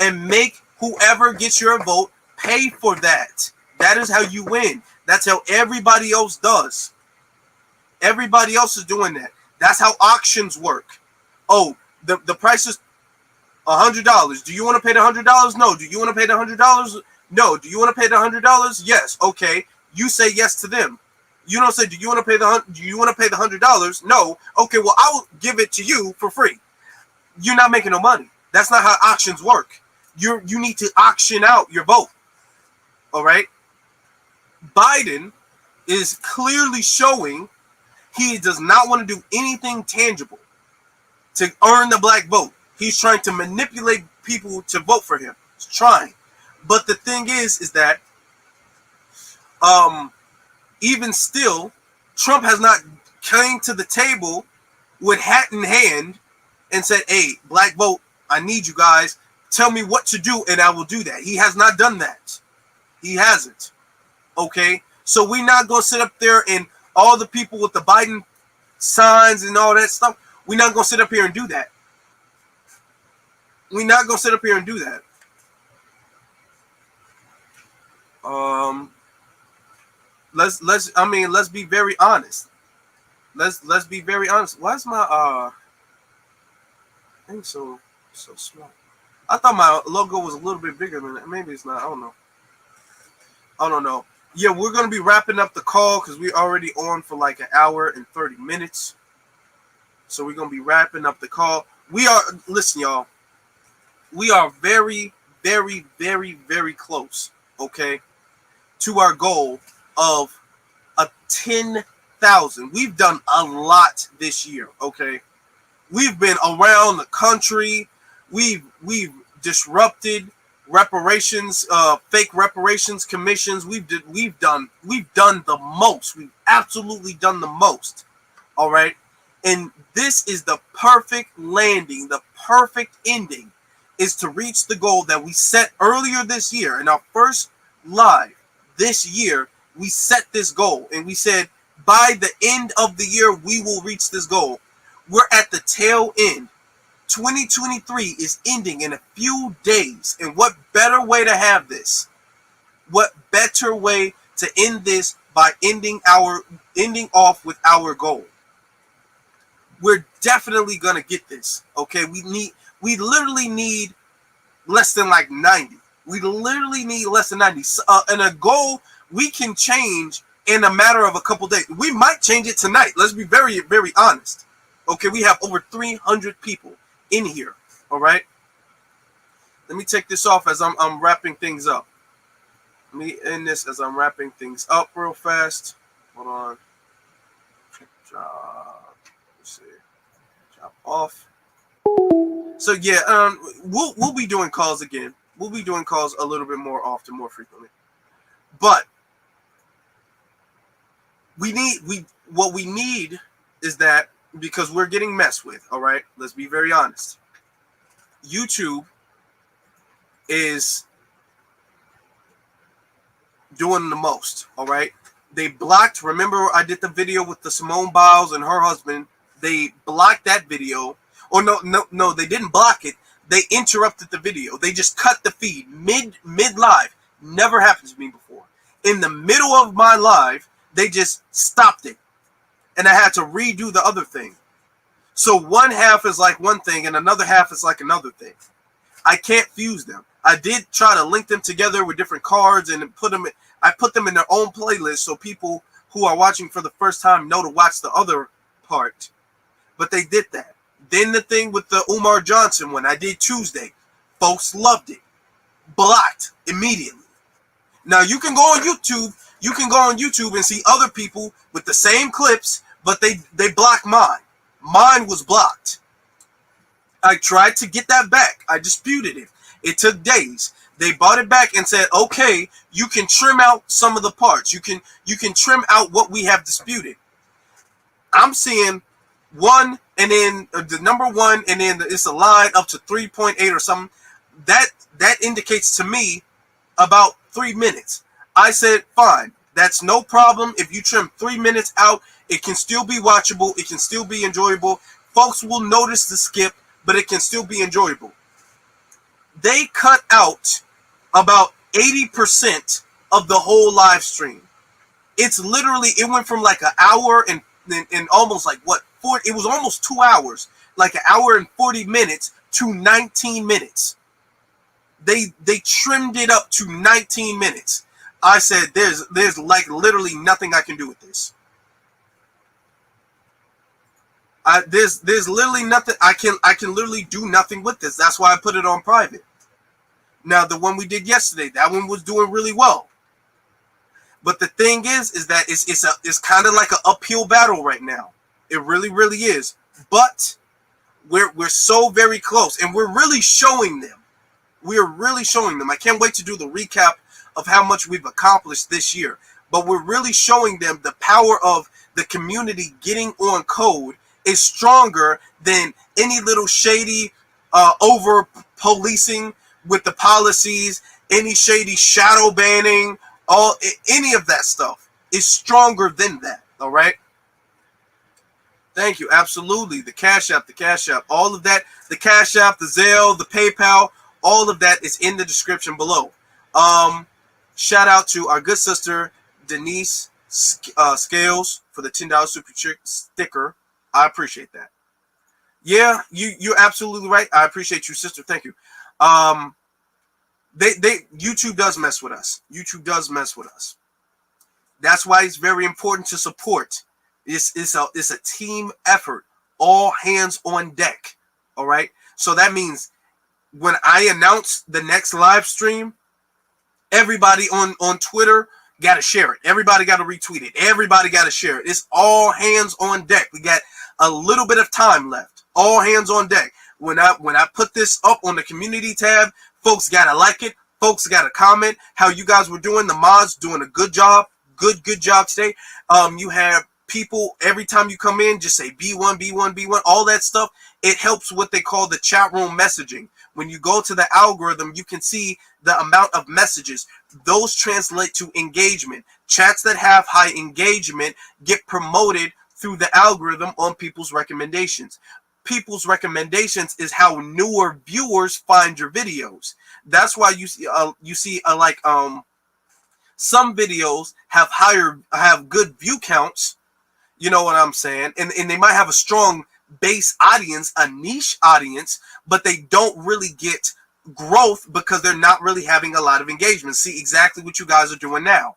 and make whoever gets your vote pay for that. That is how you win. That's how everybody else does. Everybody else is doing that. That's how auctions work. Oh, the price is $100. Do you want to pay the $100? No. Do you want to pay the $100? No. Do you want to pay the $100? Yes. Okay. You say yes to them. You don't say, do you want to pay the $100? No. Okay. Well, I will give it to you for free. You're not making no money. That's not how auctions work. You need to auction out your vote. All right. Biden is clearly showing he does not want to do anything tangible to earn the black vote. He's trying to manipulate people to vote for him. He's trying. But the thing is that even still, Trump has not came to the table with hat in hand and said, hey, black vote, I need you guys. Tell me what to do and I will do that. He has not done that. He hasn't. Okay? So we're not going to sit up there and all the people with the Biden signs and all that stuff, we're not going to sit up here and do that. We're not going to sit up here and do that. Let's be very honest. Let's be very honest. Why is my thing so small? I thought my logo was a little bit bigger than that. Maybe it's not. I don't know. Yeah, we're gonna be wrapping up the call because we're already on for like an hour and 30 minutes. So we're gonna be wrapping up the call. Listen, y'all. We are very, very, very, very close, okay, to our goal of 10,000. We've done a lot this year, okay? We've been around the country. We've disrupted reparations, fake reparations commissions. We've done the most. We've absolutely done the most. All right. And this is the perfect landing, the perfect ending is to reach the goal that we set earlier this year. In our first live this year, we set this goal and we said by the end of the year, we will reach this goal. We're at the tail end. 2023 is ending in a few days. And what better way to have this? What better way to end this by ending off with our goal? We're definitely going to get this. Okay. We literally need less than like 90. We literally need less than 90. And a goal we can change in a matter of a couple days. We might change it tonight. Let's be very, very honest. Okay. We have over 300 people in here. All right. Let me take this off as I'm wrapping things up. Let me end this as I'm wrapping things up real fast. Hold on. Let's see. Drop off. So yeah, we'll be doing calls again. We'll be doing calls a little bit more often, more frequently. But what we need is that, because we're getting messed with, all right? Let's be very honest. YouTube is doing the most, all right? They blocked, remember I did the video with the Simone Biles and her husband. They blocked that video. Or no, they didn't block it. They interrupted the video. They just cut the feed mid live. Never happened to me before. In the middle of my live, they just stopped it. And I had to redo the other thing. So one half is like one thing and another half is like another thing. I can't fuse them. I did try to link them together with different cards and I put them in their own playlist so people who are watching for the first time know to watch the other part. But they did that. Then the thing with the Umar Johnson one, I did Tuesday. Folks loved it. Blocked immediately. Now you can go on YouTube. You can go on YouTube and see other people with the same clips, but they blocked mine. Mine was blocked. I tried to get that back. I disputed it. It took days. They bought it back and said, okay, you can trim out some of the parts. You can trim out what we have disputed. I'm seeing one and then the number one and then it's a line up to 3.8 or something. That indicates to me about 3 minutes. I said, fine, that's no problem. If you trim 3 minutes out, it can still be watchable. It can still be enjoyable. Folks will notice the skip, but it can still be enjoyable. They cut out about 80% of the whole live stream. It's literally, it went from like an hour and almost like what, 40, it was almost 2 hours, like an hour and 40 minutes to 19 minutes. They trimmed it up to 19 minutes. I said, there's like literally nothing I can do with this. There's literally nothing I can literally do nothing with this. That's why I put it on private. Now the one we did yesterday, that one was doing really well. But the thing is that it's kind of like an uphill battle right now. It really, really is. But we're so very close, and we're really showing them. We're really showing them. I can't wait to do the recap of how much we've accomplished this year. But we're really showing them the power of the community getting on code is stronger than any little shady over policing with the policies, any shady shadow banning, any of that stuff is stronger than that. All right. Thank you. Absolutely. The Cash App, all of that, the Cash App, the Zelle, the PayPal, all of that is in the description below. Shout out to our good sister, Denise Scales, for the $10 super sticker. I appreciate that. Yeah, you're absolutely right. I appreciate you, sister. Thank you. YouTube does mess with us. YouTube does mess with us. That's why it's very important to support. It's a team effort. All hands on deck. All right. So that means when I announce the next live stream, everybody on Twitter got to share it. Everybody got to retweet it. Everybody got to share it. It's all hands on deck. We got a little bit of time left. All hands on deck. When I put this up on the community tab, folks got to like it. Folks got to comment how you guys were doing. The mods doing a good job. Good job today. You have people every time you come in, just say B1, B1, B1, all that stuff. It helps what they call the chat room messaging. When you go to the algorithm, you can see the amount of messages. Those translate to engagement. Chats that have high engagement get promoted through the algorithm on people's recommendations. People's recommendations is how newer viewers find your videos. That's why you see some videos have good view counts. You know what I'm saying? And they might have a strong base audience, a niche audience, but they don't really get growth because they're not really having a lot of engagement. See exactly what you guys are doing now.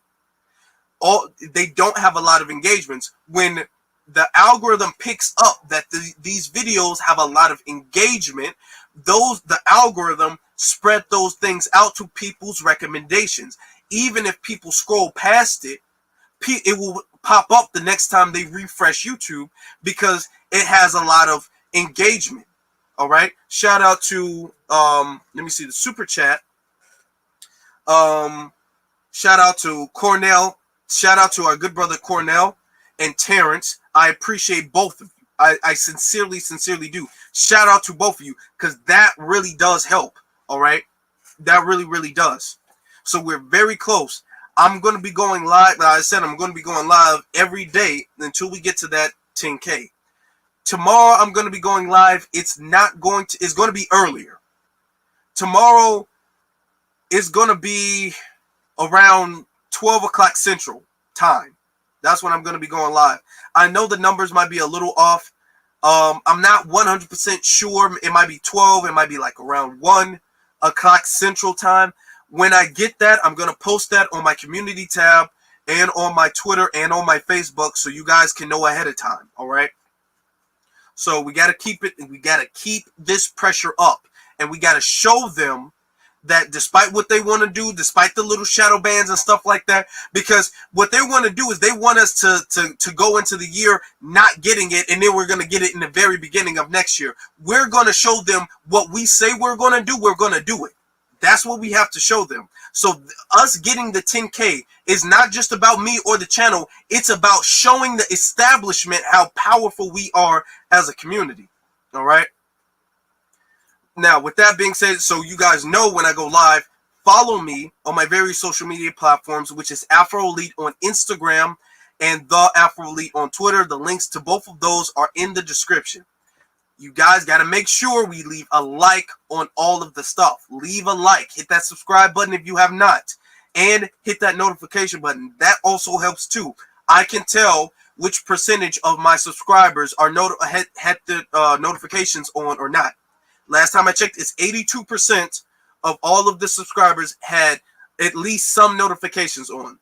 They don't have a lot of engagements. When the algorithm picks up that these videos have a lot of engagement, the algorithm spread those things out to people's recommendations. Even if people scroll past it, it will pop up the next time they refresh YouTube because it has a lot of engagement. All right. Shout out to let me see the super chat. Shout out to Cornell. Shout out to our good brother Cornell and Terrence. I appreciate both of you. I sincerely do. Shout out to both of you because that really does help. All right. That really does. So we're very close. I'm going to be going live. Like I said, I'm going to be going live every day until we get to that 10K. Tomorrow, I'm going to be going live. It's going to be earlier. Tomorrow is going to be around 12 o'clock Central time. That's when I'm going to be going live. I know the numbers might be a little off. I'm not 100% sure. It might be 12. It might be like around 1. o'clock Central Time. When I get that, I'm going to post that on my community tab and on my Twitter and on my Facebook so you guys can know ahead of time, all right? So we got to keep it, we got to keep this pressure up, and we got to show them that despite what they want to do, despite the little shadow bans and stuff like that, because what they want to do is they want us to go into the year not getting it, and then we're going to get it in the very beginning of next year. We're going to show them what we say we're going to do, we're going to do it. That's what we have to show them. So us getting the 10K is not just about me or the channel. It's about showing the establishment how powerful we are as a community. All right. Now, with that being said, so you guys know when I go live, follow me on my various social media platforms, which is Afro Elite on Instagram and The Afro Elite on Twitter. The links to both of those are in the description. You guys got to make sure we leave a like on all of the stuff. Leave a like. Hit that subscribe button if you have not. And hit that notification button. That also helps too. I can tell which percentage of my subscribers are had the notifications on or not. Last time I checked, it's 82% of all of the subscribers had at least some notifications on.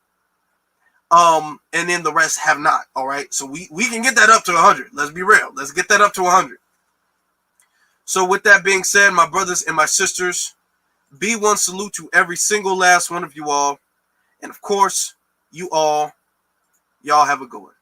And then the rest have not. All right. So we can get that up to 100. Let's be real. Let's get that up to 100. So with that being said, my brothers and my sisters, B1 salute to every single last one of you all. And of course, y'all have a good one.